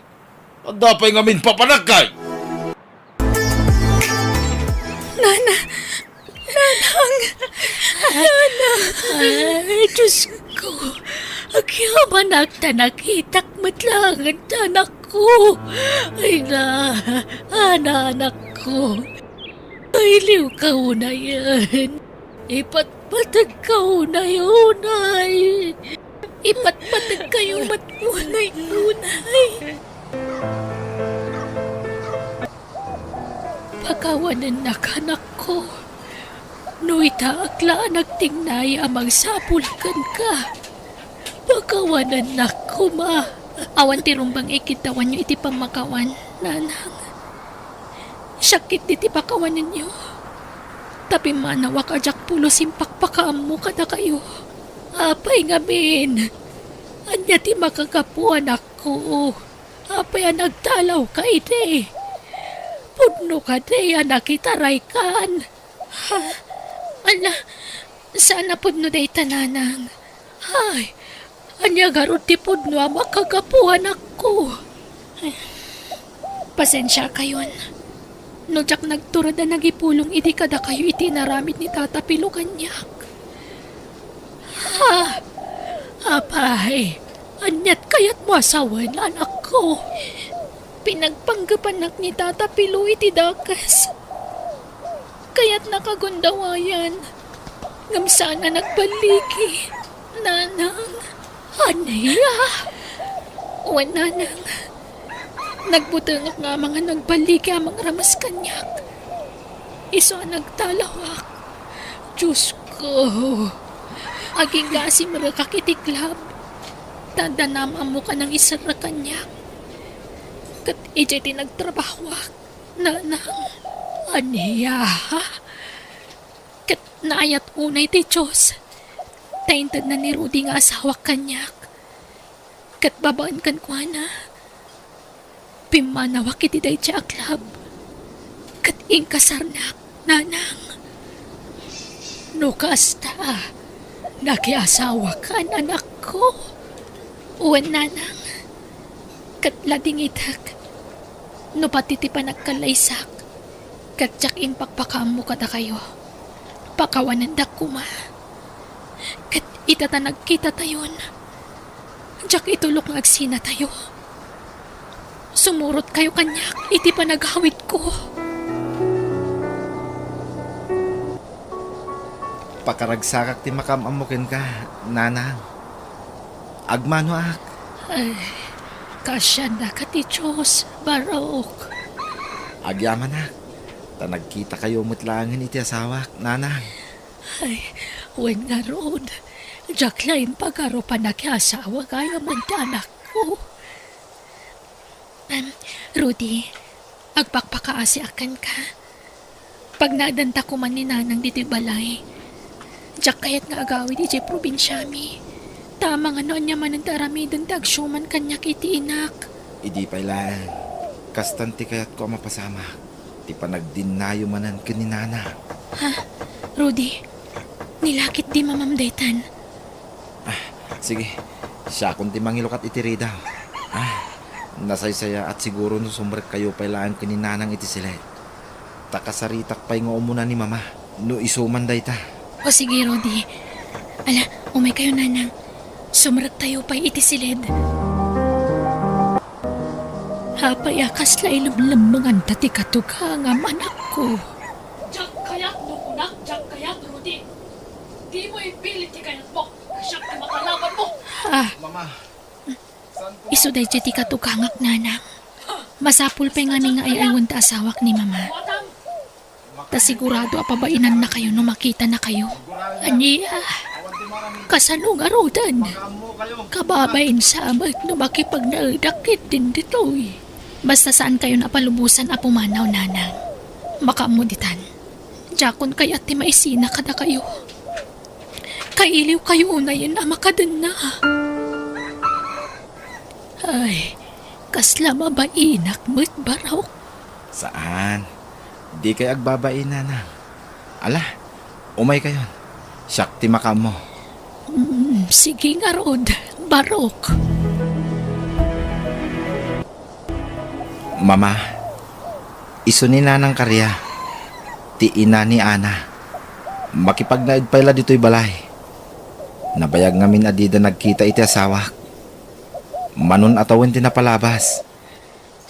At dapay ngamin papanag kay. Ay, Diyos ko. Agyaman na nakitak matlangan anak ko. Ay na, anak ko. Ay, liw ka na yan. Ipatpatag ka na yun, ay. Ipatpatag kayo matunay, unay. Pagkawanan na kanak ko. No itaakla nagtingnay amang sapulkan ka. Pagkawanan na ko, ma. Awan ti rumbang ikitawan nyo iti pamakawan, nanang. Sakit iti pakawanan nyo. Tapi manawak ajak pulo simpakpakaam mo kada kayo. Apay ngamin. Anya ti makagapuan ako. Apay ang nagtalaw ka iti. Pudno ka di anak itaray kan. Ha? Ala, sana pudno day tananang. Ay, anya garot ti pudno ang makagapuan ako. Pasensya kayon. No jak nagturad na nagipulong iti kada kayo iti naramid ni Tata Pilukanyak. Ha? Apay, anyat kayat mo asawan anak ko. Pinagpanggapanak ni Tata Pilu iti dakas. Kaya't nakagundawayan. Ngam sana nagbaliki. Nanang, anaya. O nanang, nagbutangak nga mga nagbaliki amang ramas kanyak. Iso ang nagtalawak. Diyos ko. Aging gasi marakakitiklab. Tadanam mo ka ng isang kanyak. Kat ijay tinagtrabahwak. Nanang, aniya. Kat naayat unay ti Diyos. Taintad na ni Rudy nga asawa kanyak. Kat babaan kan kwa na. Pimanawak iti day siya aklab. Kat inkasarnak, nanang. No kasta, nakiasawa ka, anak ko. Uwan, nanang. Kat lading itak. No pati ti panagkalaysak. Kat jak impakpakam mo kada kayo. Pakawanan da kuma. Kat itatanag kita tayon. Jak itulok ng agsina tayo. Sumurot kayo kanyak, iti panaghawid ko. Pakaragsakak ti makamamukin ka, nanang. Agmano ak. Ay, kasya na ka ti Diyos, Barok. Agyaman ak. Nagkita kayo mutlangin iti asawak, nanang. Ay, wen nga roon. Diyak lain pagkaro pa nakiasawa kaya mandanak ko. Rudy, agpakpakaasi akan ka. Pag nadanta ko man ni nanang diti balay, diyak kayat nga agawid iti probinsyami. Tama nga noon niya man ang daramidan tagsyuman kanyak iti inak. Idi pa ilaan. Kastanti kayat ko mapasama. Ti panagdinayo manan kaninana. Ha? Rudy, nilakit di mamamdaytan. Sige, siya kung ti mangilukat iti rida. Nasaysaya at siguro no sumrek kayo pa ilaan kaninanang iti silet. Takasaritak pa'y nga umuna ni mama. No isuman day ta. O sige, Rudy. Ala, umay kayo nanang. Sumrek tayo pa'y iti silid. Hapayakas la ilumlamangan tati katuga nga manak ko. Diyak kayat no kunak, diyak kayat, Rudy. Di mo ipilit ti kayat mo. Siyak ti makalaban mo. Mama. Iso day ti katugangak nanang. Masapul pa nga ni nga ay aywan ta asawak ni mama. Ta sigurado apabainan na kayo no makita na kayo. Aniya, kasanong arudan. Kababain sa amat no makipagnaidakit din ditoy. Basta saan kayo napalubusan a pumanaw, nanang. Makamuditan. Jakon kayat ti maisina kada kayo. Kailiw kayo unayin a makadan na. Ay, kasla mabainak mo't baraw. Saan? Di kay agbabain, nanang. Ala, umay kayon. Siyak ti makam mo. Sige nga, Rod. Barok. Mama, iso ni nanang karya. Ti ina ni Ana. Makipagnaid pa ila dito'y balay. Nabayag ngamin adida nagkita iti asawak. Manon atawin ti napalabas.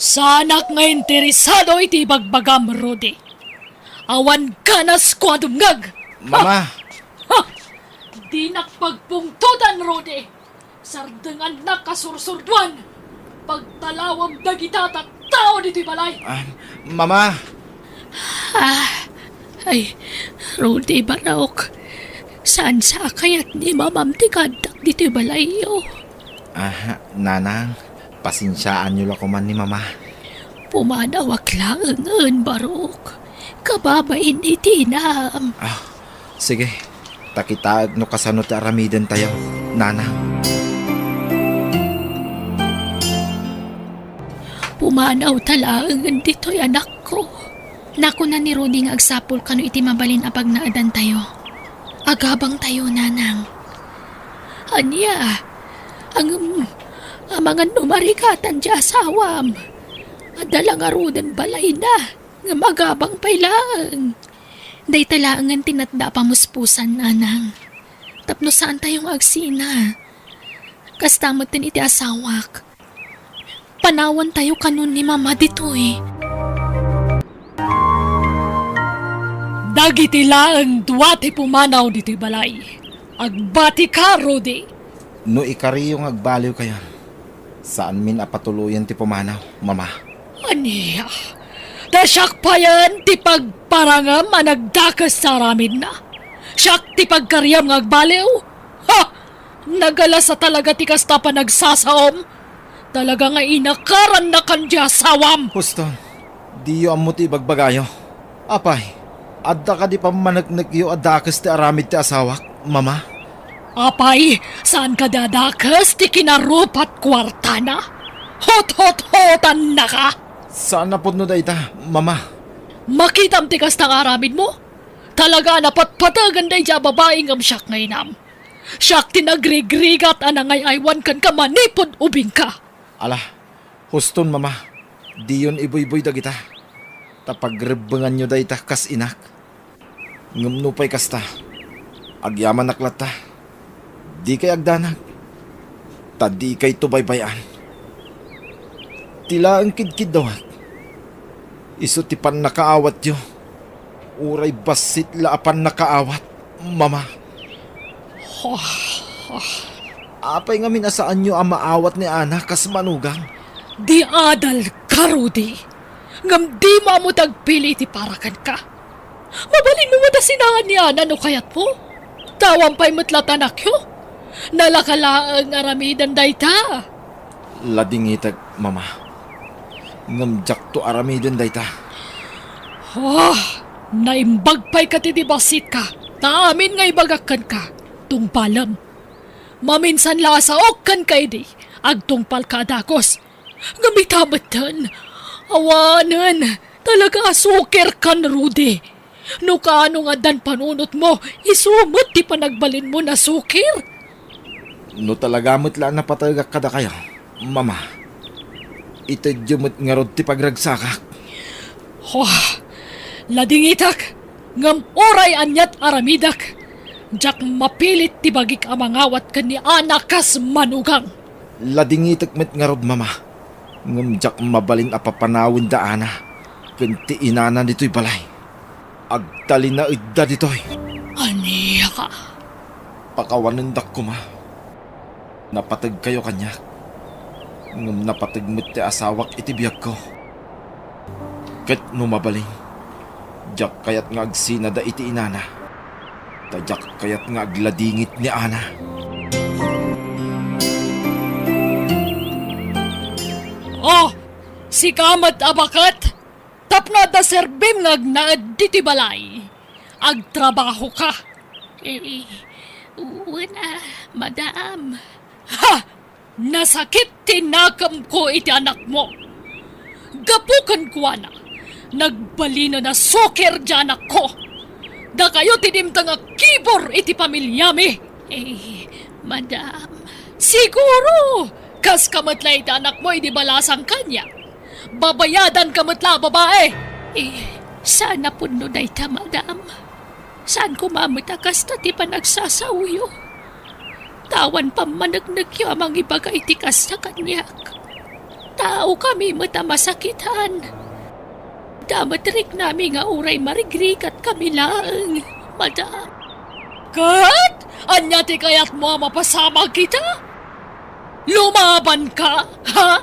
Sanak nga interesado iti bagbagam, Rodi. Awan ka na skwadumngag. Mama! Di nakpagpungtutan, Rodi. Sardangan na kasursurduan. Pagtalawang dagita at tao dito'y balay. Mama! Ay, Rodi Baraok. Saan sa kayat ni mamam tikadak dito'y balay yo? Nanang, pasinsyaan niyo lang ko man ni mama. Pumanawak lang ang Barok. Kababain ni Tinam. Sige, takitaag no kasano ti aramidan tayo, nanang. Pumanaw talaang dito'y anak ko. Naku na ni Rudy nga agsapol kano iti mabalin apag naadan tayo. Agabang tayo, nanang. Anya, ang mga numarikatan di asawam. Adalang arudan balay na, nga magabang pailang. Day talaangan tinatda pamuspusan, nanang. Tapno saan tayong agsina. Kastamot din iti asawak. Panawan tayo kanon ni mama dito eh. Dagiti lang duwati pumanaw dito'y balay. Agbati ka, Rudy. No ikari yung agbaliw kayo. Saan min apatuluyan ti pumanaw, mama? Aniya, dasyak pa yan ti pagparangam anagdakas sa ramin na. Siyak ti pagkaryam ng agbaliw. Ha! Nagala sa talaga ti kasta pa nagsasaom. Talaga nga inakaran na kandya sawam. Huston, di yo amot ibagbagayo. Apay, adda ka di pa managnagyo adakas ti aramid ti asawak, mama? Apay, saan ka dadakas ti kinarupat kwarta na? Hot-hot-hotan na ka! Saan na po no dayta, mama? Makitam tikas ng aramid mo? Talaga napatpatagan day dya babaeng am siyak ngay nam. Siyak tinagrig-rigat anangay aywan kan ka manipod ubing ka. Ala, huston mama. Diyon iboy-boy dagita. Tapagrebangan nyo dayta kas inak. Ngumnupay kasta. Agyaman naklata. Di kay agdanag. Tadi kay tubaybayan. Tila ang kidkid daw. Iso tipan nakaawat yo. Uray basit laapan nakaawat, mama. Apay nga minasaan nyo ang maawat ni Ana kas manugang. Di adal ka, Rudy. Ngam di mo tagpili ti parakan ka. Mabalin mo mata sinahan niya na no kayat mo. Tawang pa'y matlatanak yo. Nalakalaang aramidan dayta. Lading itag, mama. Ngamjak to aramidon dayta. Naimbag pa'y katidibasit ka. Naamin nga ibagakan ka. Tungpalam. Maminsan lasaok kan kay di. Agtungpal ka dakos. Gamitamatan. Awanan. Talaga asuker kan, Rudy. No kaano nga dan panunot mo, isumot di pa nagbalin mo na sukir. No talaga mutla na patagak kada kayo, mama. Ito jumot nga rod ti pagragsakak. Lading itak, ngam oray anyat aramidak. Jak mapilit ti bagik amangawat kan ni anakas manugang. Lading itak met nga rod, mama. Ngam jak mabalin apapanawin da ana. Kunti inana dito'y balay. Agtali na idda dito'y. Aniya ka? Pakawanan dak ko, ma. Napatag kayo kanya. Ngam napatag met ti asawak itibiyag ko. Ket no mabaling. Jak kayat nga agsina da iti inana. Tadyak kayat nga agladingit ni Ana. Si kamat abakat. Tapno da serbim nga agnaad diti balay. Agtrabaho ka. Una, madam. Nasakit tinakam ko iti anak mo. Gapukan ko na. Nagbalino na soker dyan ako. Da kayo tinimtang nga kibor iti pamilyami. Madam. Siguro. Kas kamatla iti anak mo iti balasang kanya. Babayadan kamatla babae. Sana po no dayta, madam. Saan kumamatakas na ti pa nagsasawyo? Tawan pa managnagyo amang ibaga itikas sa kanyak. Tao kami matamasakitan. Damatrik namin nga uray marigrig at kami lang, madam. Kat? Anya ti kayat mo mapasama kita? Lumaban ka, ha?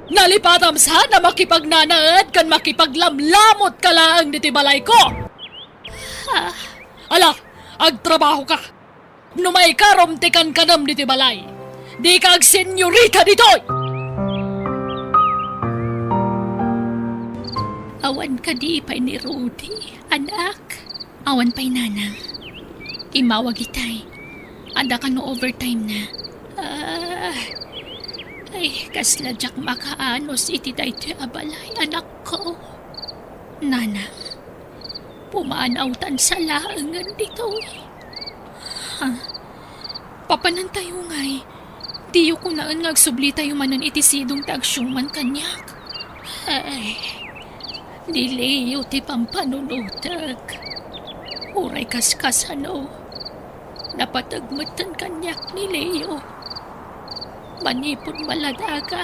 Nalipatam sana makipagnanaad kan makipaglamlamot ka lang diti balay ko. Ala, agtrabaho ka. Numay karomtikan ka nam diti balay. Di ka agsenyorita ditoy. Awan ka di pa'y ni Rudy, anak. Awan pa'y nanang. Imawag itay. Anda ka no overtime na. Ay, kasladyak makaanos iti daytoy abalay, anak ko. Nanang, pumaanawtan sa laangan dito. Papanan tayo ngay. Diyo ko naan ngagsubli tayo manan iti sidong tagsyuman kanyak. Ay, dileyo ti pampanunutag. Uray kaskasano. Napatagmatan kanyak ni Leo. Manipon maladaga.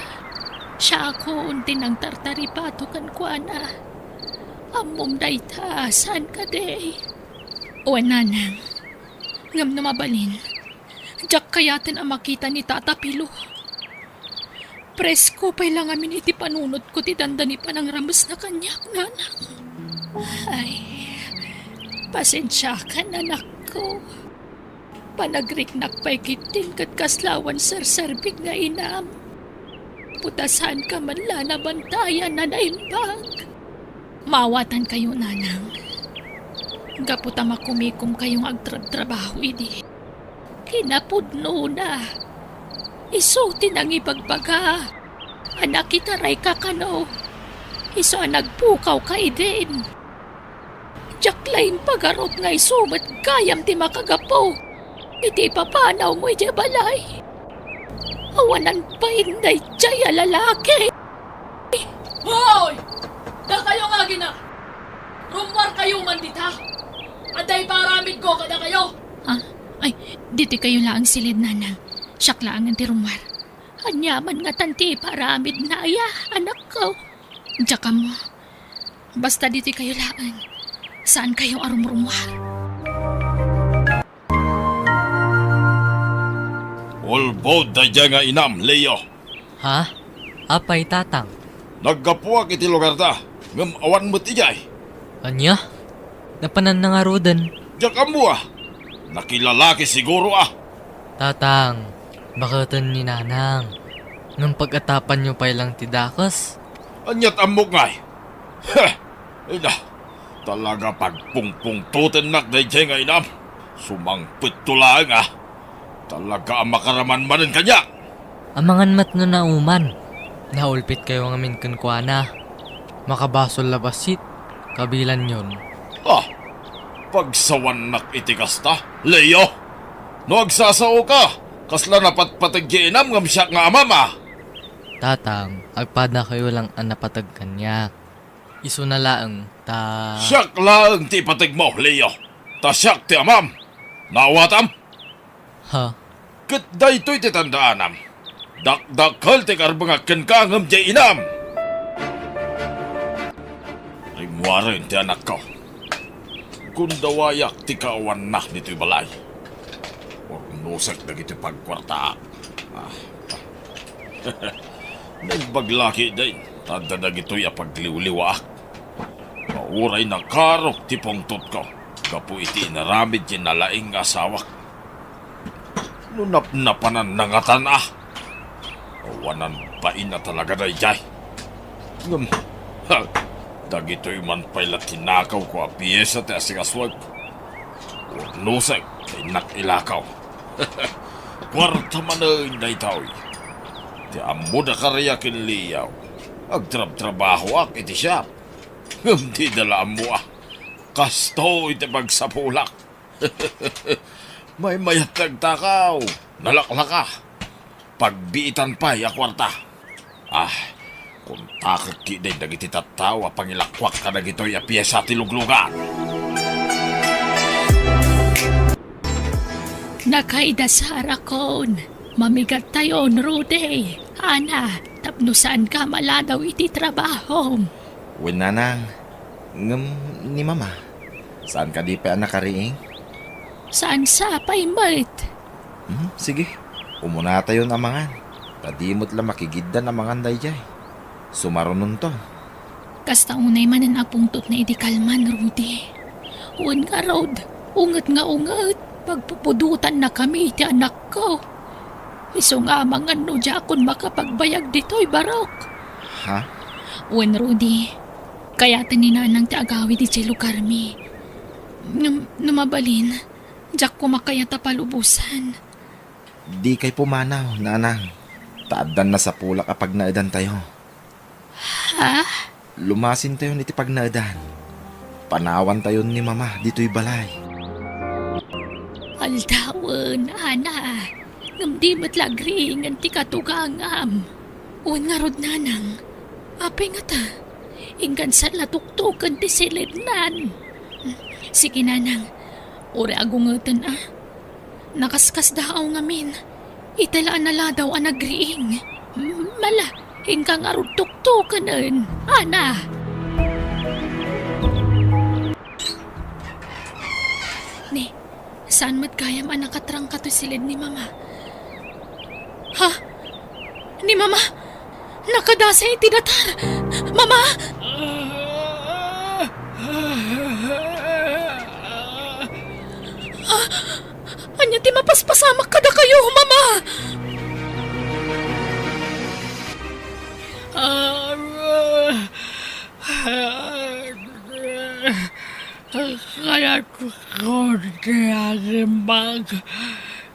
Siya ako unti ng tartaripato kan kuana. Amom dayta, saan ka day? O nanang, ngam na mabalin. Diyak kayatin ang makita ni Tata Pilo. Presko pa'y lang amin iti panunod ko ti dandani pa ng ramas na kanyak, nanang. Ay, pasensya ka, nanak ko. Panagriknak pa'y kitin kat kaslawan sarserbig nga inam. Putasan ka man la na bantayan na naimbag. Mawatan kayo, nanang. Gaputa makumikom kayong agtrabaho idi. Kinapudno na. Isuti nang ipagbaga. Anak kita ray kakano. Iso ang nagpukaw ka din. Jaklain pagarot nga isumat kayam ti makagapo. Iti papanaw mo iti balay. Awanan pa inday jaya lalaki. Hoy! Da kayo nga gina! Rumwar kayo man dita! Aday paramid ko kada kayo! Ah, ay, dito kayo lang silid nanang. Siyak lang ang tirumwar. Anyaman nga tanti paramid na aya, anak ko. Tsaka mo, basta dito kayo lang. Saan kayo arumrumwar? Ulbod da dya nga inam, Leo. Ha? Apay tatang? Naggapuak iti lugar da. Ngam awan mo't ijay. Anya? Napanan na nga rodan. Diyak mo Nakilalaki siguro Tatang, bakatan ni nanang. Ngam pag-atapan nyo pa ilang tidakas. Anyat amok ngay. Heh! Ina, talaga pagpungpungtutin nak na dyan nga inam. Sumangpit tulang Talaga ang makaraman-manan kanya. Amangan mat no na uman. Naulpit kayo ng amin kunkwana. Makabasol labasit. Kabilan yun. Pagsawan nak itikasta, Leo. No agsasao ka. Kasla napatpatagyainam ngam siya nga amama. Tatang, agpada kayo lang ang napatag kanya. Iso na laang, Siyak lang ti patig mo, Leo. Ta siyak ti amam. Nawatam. Ha? Kat daytoy ti tandaanam. Dakdakal ti karbangakan ka ngam jay inam. Rimwarin ti anak ko. Kundawayak ti kaawan na nito'y balay. Huwag nusak na ito pagkwarta. Nagbaglaki din. Tanda na ito'y apagliwliwa. Mauray ng karok ti pongtot ko. Kapu iti naramid yung nalaing asawak. Nunap-napanan na nga tana. Awanan pain na talaga na ijay. Dagito'y man pala tinakaw ko a piyesa ti asigaswag. Huwag nusag kay nakilakaw. Kwarta man na itaw. Ti amo na karaya kinliyaw. Agtrab-trabaho ak iti siya. Hindi dala mo Kasto iti pagsapulak. May mayat nagtakaw. Nalaklaka. Pagbiitan pa ya kwarta. Kung takot ki din nagiti tattawa pangilakwak ka nagito'y apiyesa ti luglugan. Nakaidasara kon. Mamigat tayon, Rudy. Ana, tapno saan ka maladaw iti trabaho? Wen nanang, ngam ni mama. Saan ka di pa nakariing? Saan sa pay mait? Sige, umuna tayo namangan. Tadimot lang makigiddan namangan dayjay. Sumarunon to. Kasta unay man ang apungtot na idikalman, Rudy. Uwan nga, Rod. Ungat nga ungat. Pagpupudutan na kami iti anak ko. Iso nga mga no akon makapagbayag dito'y barok. Ha? Uwan, Rudy. Kaya taninanang ti agawid iti lugar mi. Numabalin. Diyak ko makayata palubusan. Di kay pumanaw, nanang. Taadan na sa pulak kapag naadan tayo. Ha? Lumasin tayo niti pagnaadan. Panawan tayo ni mama dito'y balay. Aldawan, ana. Ngamdi matlagring ang tikatugangam. Uwan nga rod nanang. Apay nga ta. Inggan sa latuktukan ti silidnan. Sige nanang. Uri agungatan Nakaskas daaw ngamin. Italaan na daw ang nagriing. Mala, hinggang arod tuktukanan. Ana. Ni, saan matkayam ang nakatrang ka to silid ni mama? Ha? Ni mama? Nakadasa iti datar. Mama? Anya ti mapaspasamak kada kayo, mama! Kaya ko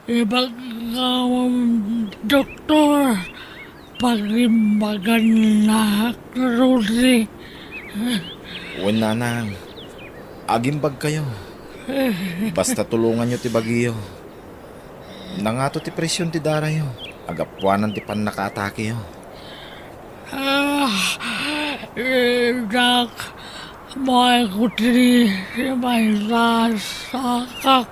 ibang doktor. pagrimbagan na, Rudy. Uwan nanang, agimbag kayo. Basta tulungan nyo ti Baguio. Nangato ti presyon ti darayo. Agapuanan ti pan nakaatake yo. Dak, may kutri, may sasakak.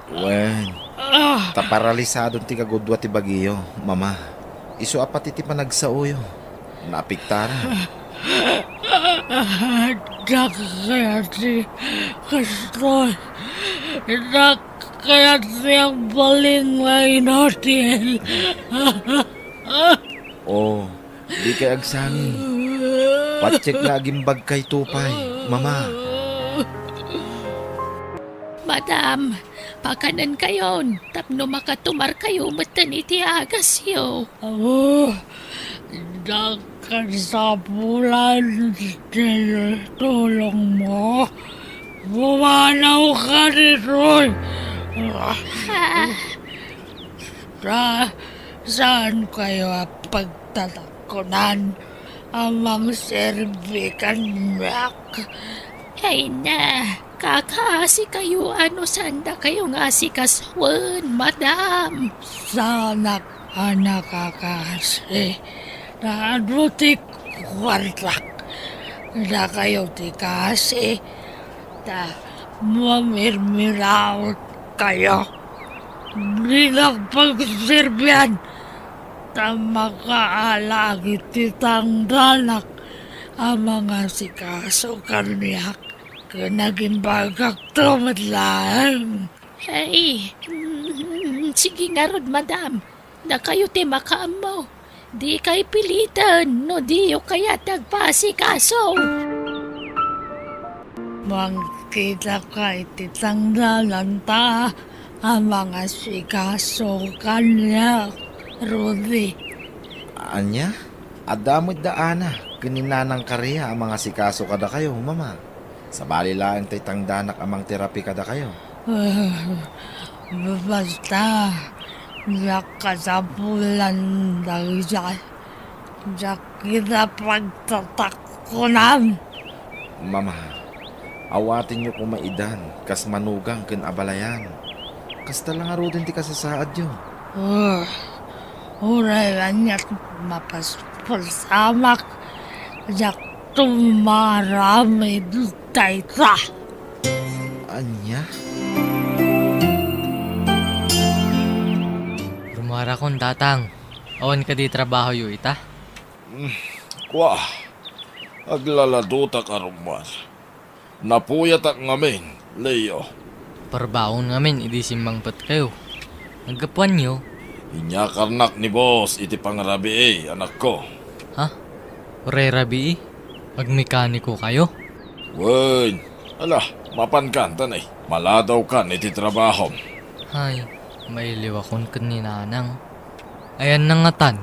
Uwan, taparalisado ti kagudwa ti Baguio, mama. Isu apat iti panagsao yo. Naapiktaran. Dak kaya si Kastroy. Dak kaya siyang balin may notil. Oh, di kay agsangi. Patsik na agimbag kay tupay, mama. Madam, pakanan kayon. Tapno makatumar kayo matan iti agas yo. Dakan sa bulan, tulong mo. Bumanaw ka ni Roy. Saan kayo pagtatakunan ang mga serbikan yak? Ay na, kakaasi kayo ano sanda kayo nga sikaswan, madam. Sana anak kakasi na ano ti kwartak na kayo ti kasi na mamirmiraw kayo. Di nagpagserbihan na makaalagi ti tangdanak ang mga sikaso kaniyak naging bagak tumadlaan. Ay, sige nga rod, madam. Na kayo ti makaamo. Di kay pilitan, no di yo kaya tagpasikaso. Magkita ka iti tangdalan ta ang mga sikaso kaniyak, Rudy. Anya? Adamod da ana. Kininanang karya ang mga sikaso kada kayo, mama. Sa balilaan tay tangdanak amang terapi kada kayo. Basta, yak kasapulan dahil yak kita pagtatakunan. Mama, awatin nyo kung maidan, kas manugang ken abalayan. Kas talang arudin ti kasasaad yo. Uray kanya't mapaspulsamak, yak tumarami dutay ta. Anya? Rumara kon tatang. Awan ka di trabaho yu ita. Kwa, aglaladuta ka rumar. Napuyat ak ngamin, Leo. Parbaon ngamin, idi simbangpat kayo. Nagkapuan nyo. Inyakarnak ni boss iti pangarabi anak ko. Ha? Uray rabi magmekaniko kayo? Wen, ala, mapan kan tanay. Maladaw kan iti trabaho. Hay, may liwakon ka ni nanang. Ayan na nga tan.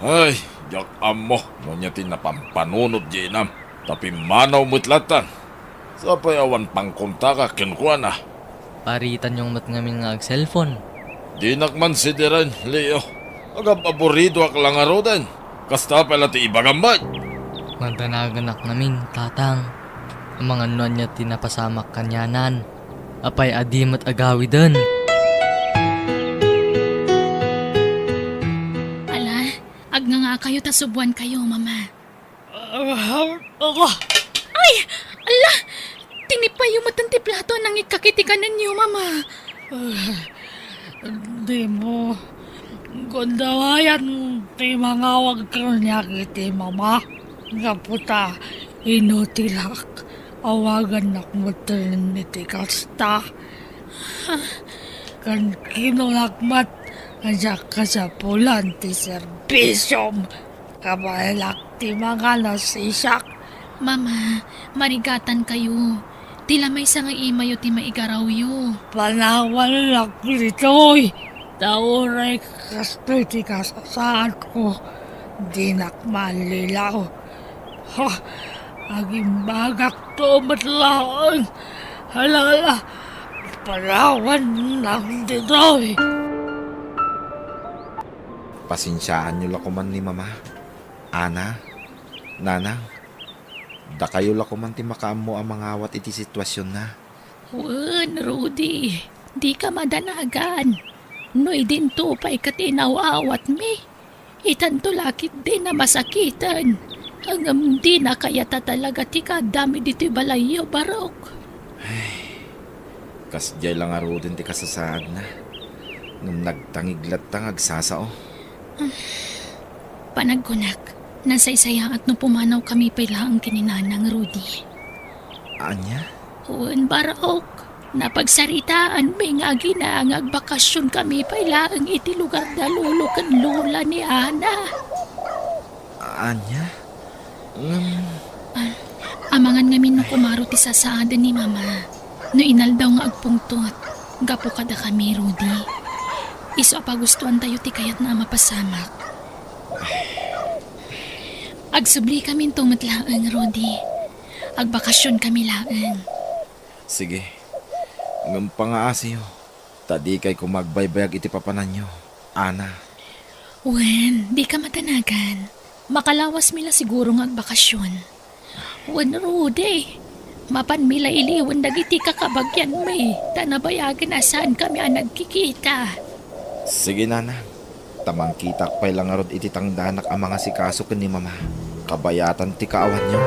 Ay, yak amo, no niya tinapampanunod jinam. Tapi manaw mutlatan. Sa payawan pangkunta ka kinukuha na. Paritan yung mat ngamin nga ag cellphone. Di nakmansideran, Leo. Agam aburido ak lang arodan. Kasta pala ti ibagambay. Magdanaganak namin, tatang. Ang mga nuan niya tinapasamak kanyanan. Apay adimat agawi dun. Ala, ag nga kayo tasubuan kayo, mama. Ay! Ala! Tinipay yung matanti plato nang ikakitikanan niyo, mama. Di mo gondawayan ti mangawag kanyak iti mama. Nga puta, inutilak. Awagan nakmutin iti kasta. Kan kinulakmat, ajak ka sa pulan ti serbisyom. Kabailak ti mga nasisak. Mama, marigatan kayo. Tila may nga imayo ti maigaraw yo. Panawan lang dito'y. Tauray kastoy ti kasasaan ko. Di nakmalilaw. Ha, aging bagak to matlaan. Halala, panawan lang dito'y. Pasinsyaan niyo lakuman ni mama. Ana, nanang, da kayo lakuman ti makaamo ang mga awat iti sitwasyon na. Wen, Rudy, di ka madanagan. Noy din to pa ikatinaw-awat mi. Itan to lakit din na masakitan. Hanggang di na kaya talaga ti kadami dito'y balayo, Barok. Kasjay lang aro din ti kasasaad na. Nung nagtangiglat tangag sasao. Panagkunak, nasaysaya at no pumanaw kami pala ang kininanang Rudy. Anya? Wen, Barok, napagsaritaan may nga ginangag bakasyon kami pala ang iti lugar na lolo kan lola ni Ana. Anya? Amangan ngamin no kumaro ti sasaada ni mama. No inal daw nga agpungtot. Gapo kada kami, Rudy. Iso apagustuhan tayo ti kayat na mapasamak. Agsubli kami tumatlaang, Rudy. Agbakasyon kami laang. Sige. Ngam pangaasiyo. Tadi kay kumagbaybayag iti papanan nyo. Ana. Wen, di ka matanagan. Makalawas mila siguro nga agbakasyon. Wen, Rudy. Mapan mila iliwan dagiti kakabagyan may. Tanabayagan asan kami ang nagkikita. Sige nana. Tamang kitak pa'y lang arod iti tangdanak ang mga sikaso ken ni mama. Kabayatan ti kaawan nyo.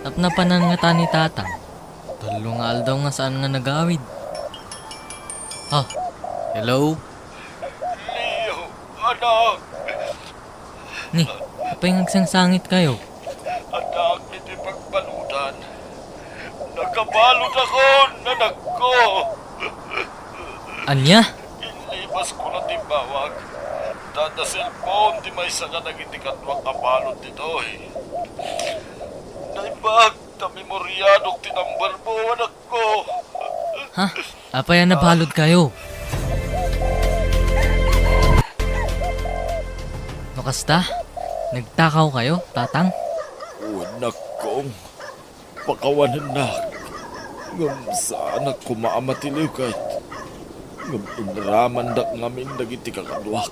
Napnapanan nga ta ni tatang. Talungal daw nga saan nga nagawid. Hello? Leo, anak, Ni, apay ngagsangsangit kayo. anak, iti pagbalutan. Nagkabalot ako, nanak ko. Anya? Inlibas ko na timbawag. Dada cellphone, di may sanga nagindikatwang kabalot dito eh. Naibag, na memoryadok tinambar mo, anak ko. Ha? Apay ang nabalod kayo. Makasta? Nagtakaw kayo, tatang? Anak kong, pakawanan na. Ngam saan ako maamatiliw kahit. Ngam inraman dak ngamin dagiti kakadwak.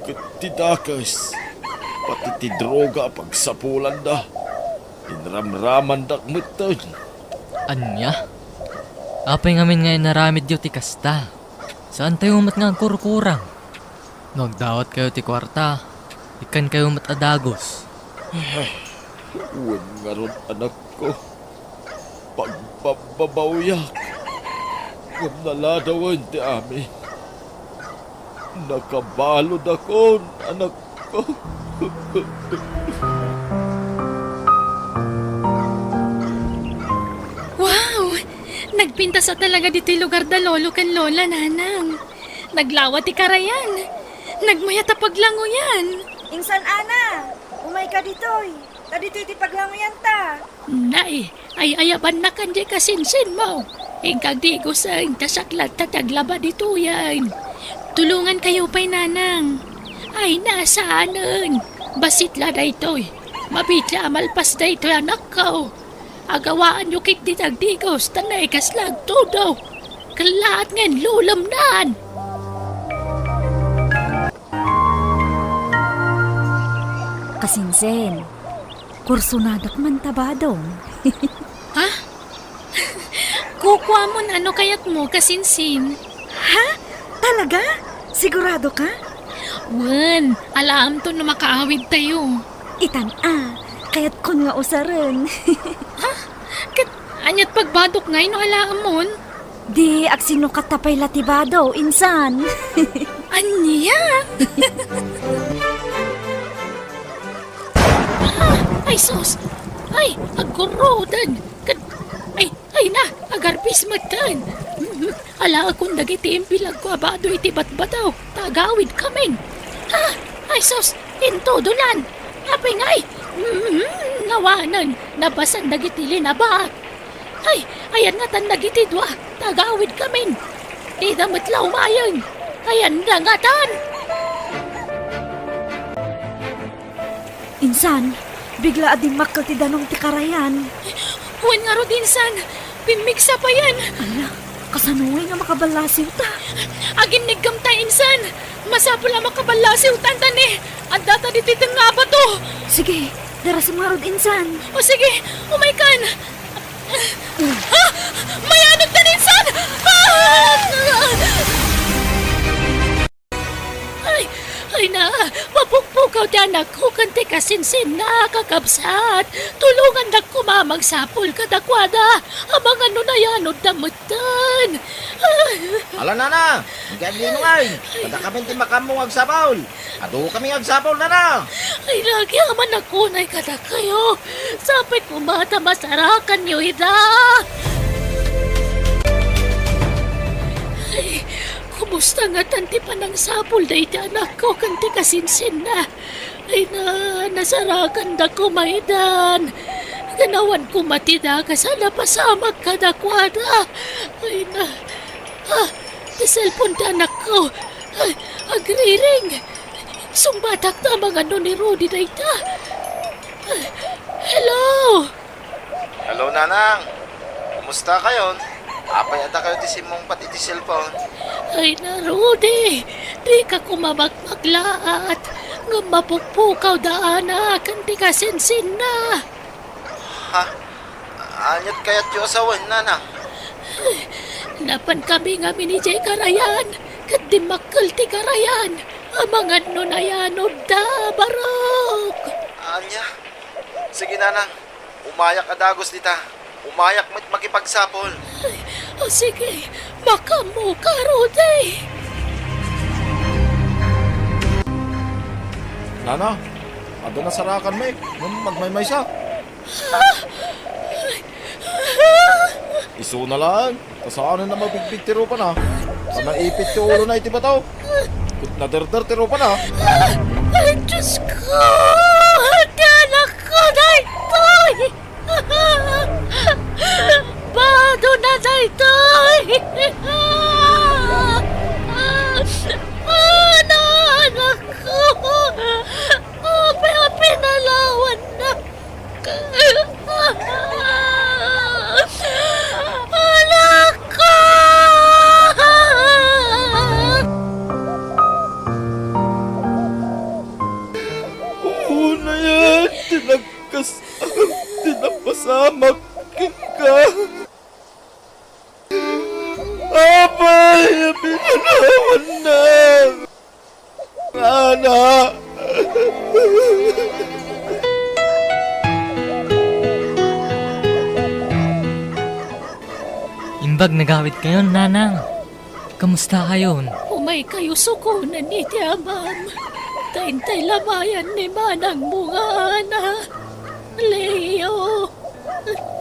Katidakas, pati ti droga pagsapulan da. Inramraman dak metan. Anya? Apay ngamin nga inaramid yo ti kasta. Saan tayo mat nga kurkurang? Nagdawat kayo ti kwarta. Ikan kayo mat adagos. Uwan nga ron anak ko. Pagpapabawyak. Ngam naladawan ti ami. Nakabalod ako, anak ko. Wow! Nagpinta sa talaga dito'y lugar da lolo kan lola, nanang. Naglawa ti karayan. Nagmayata paglango yan. Insan Ana, umay ka ditoy. Tadito'y ti paglangoyan ta. Nay, ay ayaban na kan di kasinsin mo. Ingkag di ko sa tasaklat tataglaba dito yan. Tulungan kayo pa'y nanang. Ay nasaanan. Basit la da ito'y. Mabitla malpas da ito'y anak ko. Agawaan nyo kit di tagdigos tanay kaslag todo. Kalaat ngan lulam naan. Kasinsen, kursunadak man tabadong. Ha? Kukuha mo na ano kayat mo kasinsin. Ha? Talaga? Sigurado ka? Wan, alam to na makaawid tayo. Itan kaya't kun nga usaran. Kat, anyat pagbadok ngay no alaamon. Di aksino katapay latibado, insan. Anya? Ay sus! Ay, agkurodan! Ay na, agarbis matan! Ala akong dagiti impilag ko abado iti batbataw, tagawid kamin! Ha? Ay sus! Into dulan! Apay ngay! Ngawanan, nabasan dagiti linabat! Ay, ayan nga tan dagiti dwa, tagawid kamin! Di damatlaw mayan! Ayan na nga tan! Insan, bigla ading makal ti danong ti karayan. Huwag nga rodinsan! Pimiksa pa yan! Ala, Masanuwi nga makabalasiw ta. Agin nigam ta insan. Masapol ang makabalasiw tantan eh. Ang data dito nga ba to? Sige, dara si Marod insan. O sige, umay kan. Ha? May anak na insan! Ay na, mapukpukaw di anak ko kanti kasinsin na kakabsat. Tulungan na kumamagsapol kadakwada. Amang ano na yan o damutan. Ala nana, hindi mo ngay. Kada kami ti makamong agsapaw. Ado kami agsapaw nana. Ay lagi aman ako na kada kayo. Sapit ko bata masarakan niyo ida. Ay, kumusta nga tanti pa ng sapol da iti anak ko kanti kasinsin na. Ay na, nasarakan da ko maidan. Ganawan ko matida ka sana pasamag kadakwada. Ay na, cellphone da anak ko. Ay, agriring. Sumbatak na mga ano ni Rudy na ita. Hello? Hello nanang. Kumusta kayo? Apay ata kayo ti simong pati ti cellphone. Ay na, Rudy. Di ka kumamagmaglaat. Nga mapukpukaw daana. Kanti ka sinsin na. Ha? Anyat kayat yung asawan nanang. Napan kami nga minijay karayan. Kanti makal ti karayan. Amang ano na yan o da, barok. Anya? Sige nanang. Umayak adagos dita. Umayak mo't makipagsapol. O sige, baka mo ka, Rudy. Nana, ado na sarakan mo eh. Magmaymay siya. Iso na lang. Kasaan na mabigbig tiro pa na. Sana ipit yung ulo na iti bataw. Naderdar tiro pa na. Ay, Diyos ko! Anak ko na ito'y! Bado na na ito'y! Anak ko! Pinalawan na! Anak ko! Una yan, tinapasamak ka. Abay, pinanawan na. Anak. Imbag nagawit kayo, nanang. Kamusta kayo? Umay kayo sukunan ni Tiamam. Taintay lamayan ni Manang Mungana. Leo.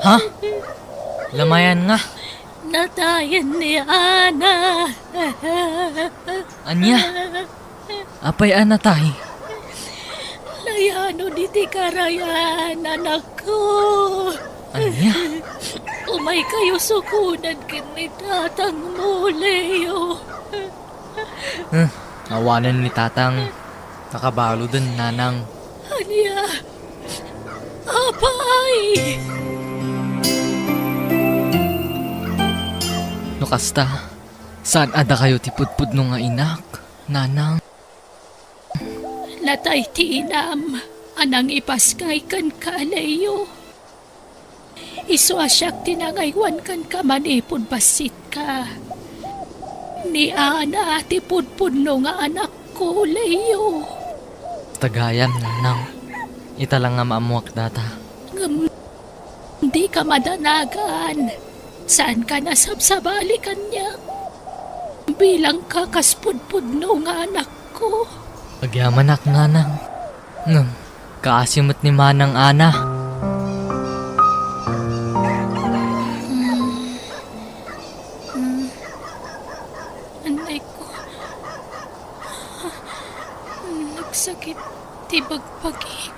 Ha? Lamayan nga. Natayan ni Ana. Anya? Apay anatay? Layano di ti karayan, anak ko. Anya? Umay kayo sukunan kini tatang mo, Leo. Awanan ni tatang. Kakabalo dun, nanang. Anya? Apay! Nukasta, saan ada kayo tipudpud nung nga inak, nanang? Natay ti inam, anang ipaskay kan ka, Leo. Iswasyak tinangaywan kan ka manipod basit ka. Ni Ana tipudpud no nga anak ko, Leo. Tagayan, nanang. Ita lang nga maamuak data. Hindi ka madanagan. Saan ka nasabsabalikan niya? Bilang kakaspudpud no nga anak ko. Pagyaman ak, nanang. Kaasimot ni Manang Ana. Anay ko. Nagsakit tibagpagig.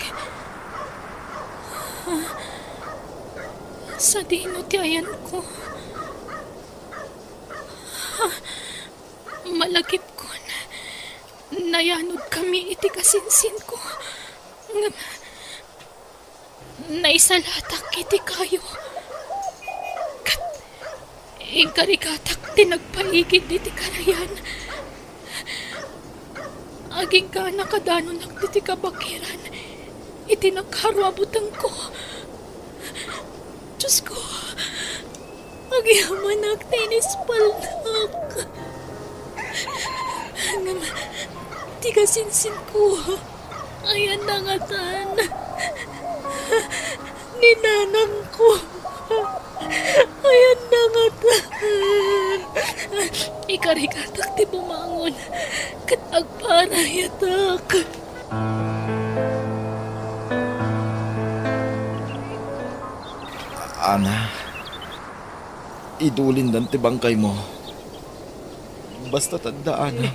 Sa dinutiayan ko. Malagip ko na. Nayanod kami iti kasinsin ko. Naisalatak iti kayo. Kat Aging karikatak tinagpaigid di ti karayan. Aging ka nakadanon ng ti kabakiran. Itinagharwabutang ko. Diyos ko, agyaman nagtinis palnak. Ngam, di ka sinsin ko. Ayan na nga tan. Ninanang ko. Ayan na nga tan. Ikarikatak ti bumangon. Kat agparayatak. Ana, idulin dan ti bangkay mo. Basta tandaan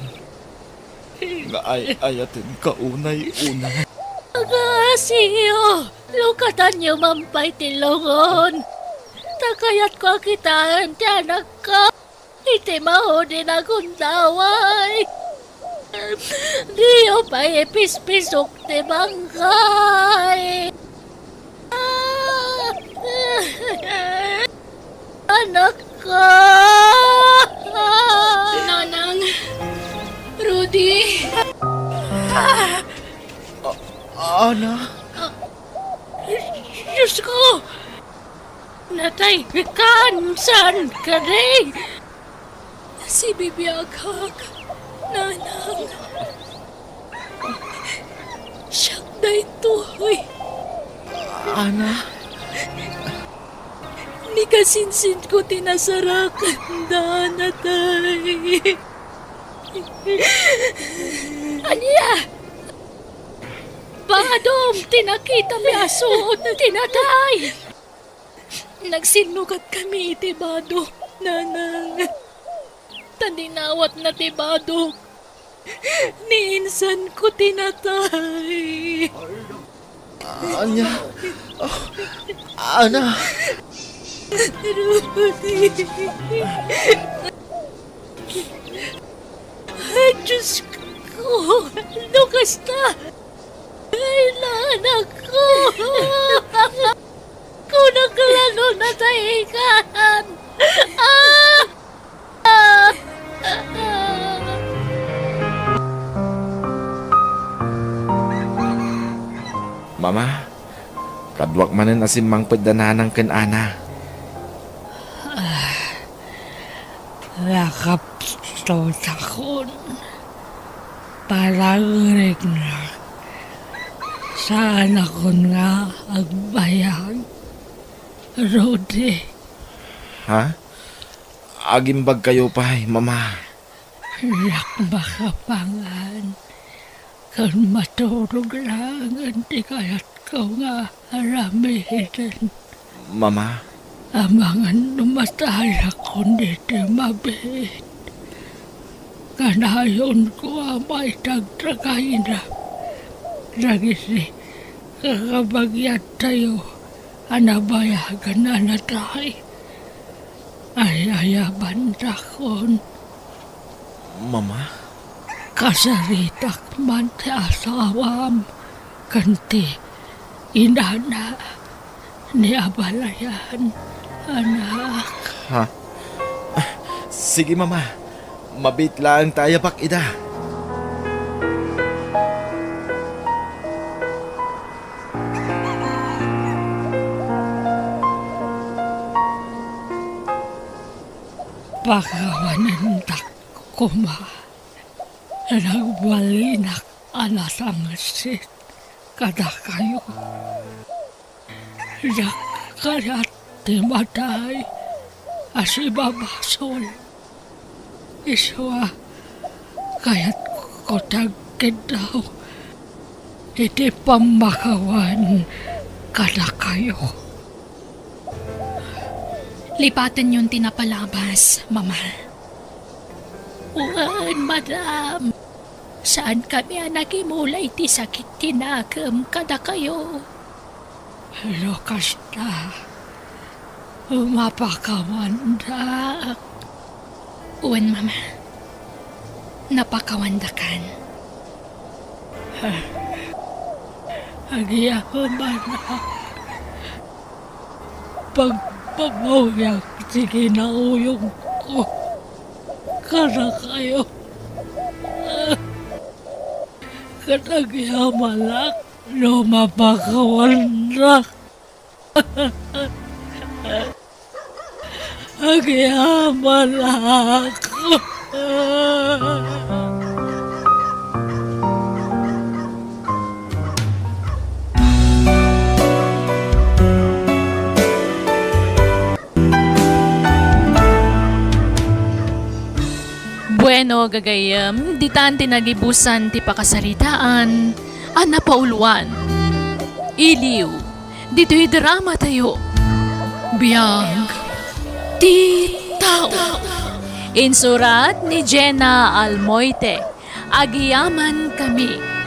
nga ayatin ka unay-una. Agasiyo, lukatan niyo mampay tilungon. Takayat ko kitaan ti anak ka. Iti mahudin akong daway. Diyo pa ipis-pisok ti bangkay. Anak ka! Nanang! Rudy! Ana? Diyos ko! Natay, kansan ka rin! Si Bibiyagag, nanang. Siyak na ito'y. Ana? Ni kasinsin ko tinasarakan da natay. Anya! Padom, tinakita mi aso, tinatay. Nagsinugat kami iti Bado, nanang. Taninawat na ti Bado. Niinsan ko tinatay. Anya? Oh, Ana? Rudy. Ay, Diyos ko. Lukas na. Ay, nanak ko. Kunang kalano na tahikan. Mama, kadwak manen asim mang pagdananang ken Ana. Lakap to takon. Palagrig na. Saan ako nga agbayag? Rudy. Ha? Agimbag kayo pa, Mama. Yak makapangan. Kan maturog lang, hindi kaya't ko nga aramihin. Mama? Amangan numatay ako dito mabit. Kanayon ko amay tagtragay na. Lagisi, kakabagyat tayo, anabayagan na natay. Ay ayaban takon. Mama? Kasaritak man ti asawam, kanti inana ni abalayan, anak. Ha? Sige, Mama. Mabit lang tayo pak ida. Pagawanan tak kuma. Nagbalinak alasang sit kada kayo. Yak kayat timatay asibabasol. Iswa kayat kotagkid daw. Iti pamakawan kada kayo. Lipatan yung tinapalabas, Mama. Uwan, madam. Saan kami nakimulay ti sakit tinakam kada kayo? Lokas na. Umapakawandak. Uwan, Mama. Napakawandakan. Agiyaman na. Pamauyak, sige na uyong ko. Kana kayo. Kanagyamalak, lumapakawan na. Agyamalak. Bueno, gagayam, di tan tinagibusan ti pakasaritaan, napauluan. Iliw, dito'y drama tayo. Biyag, ti tao. Insurat ni Jenna Almoite, Agiyaman Kami.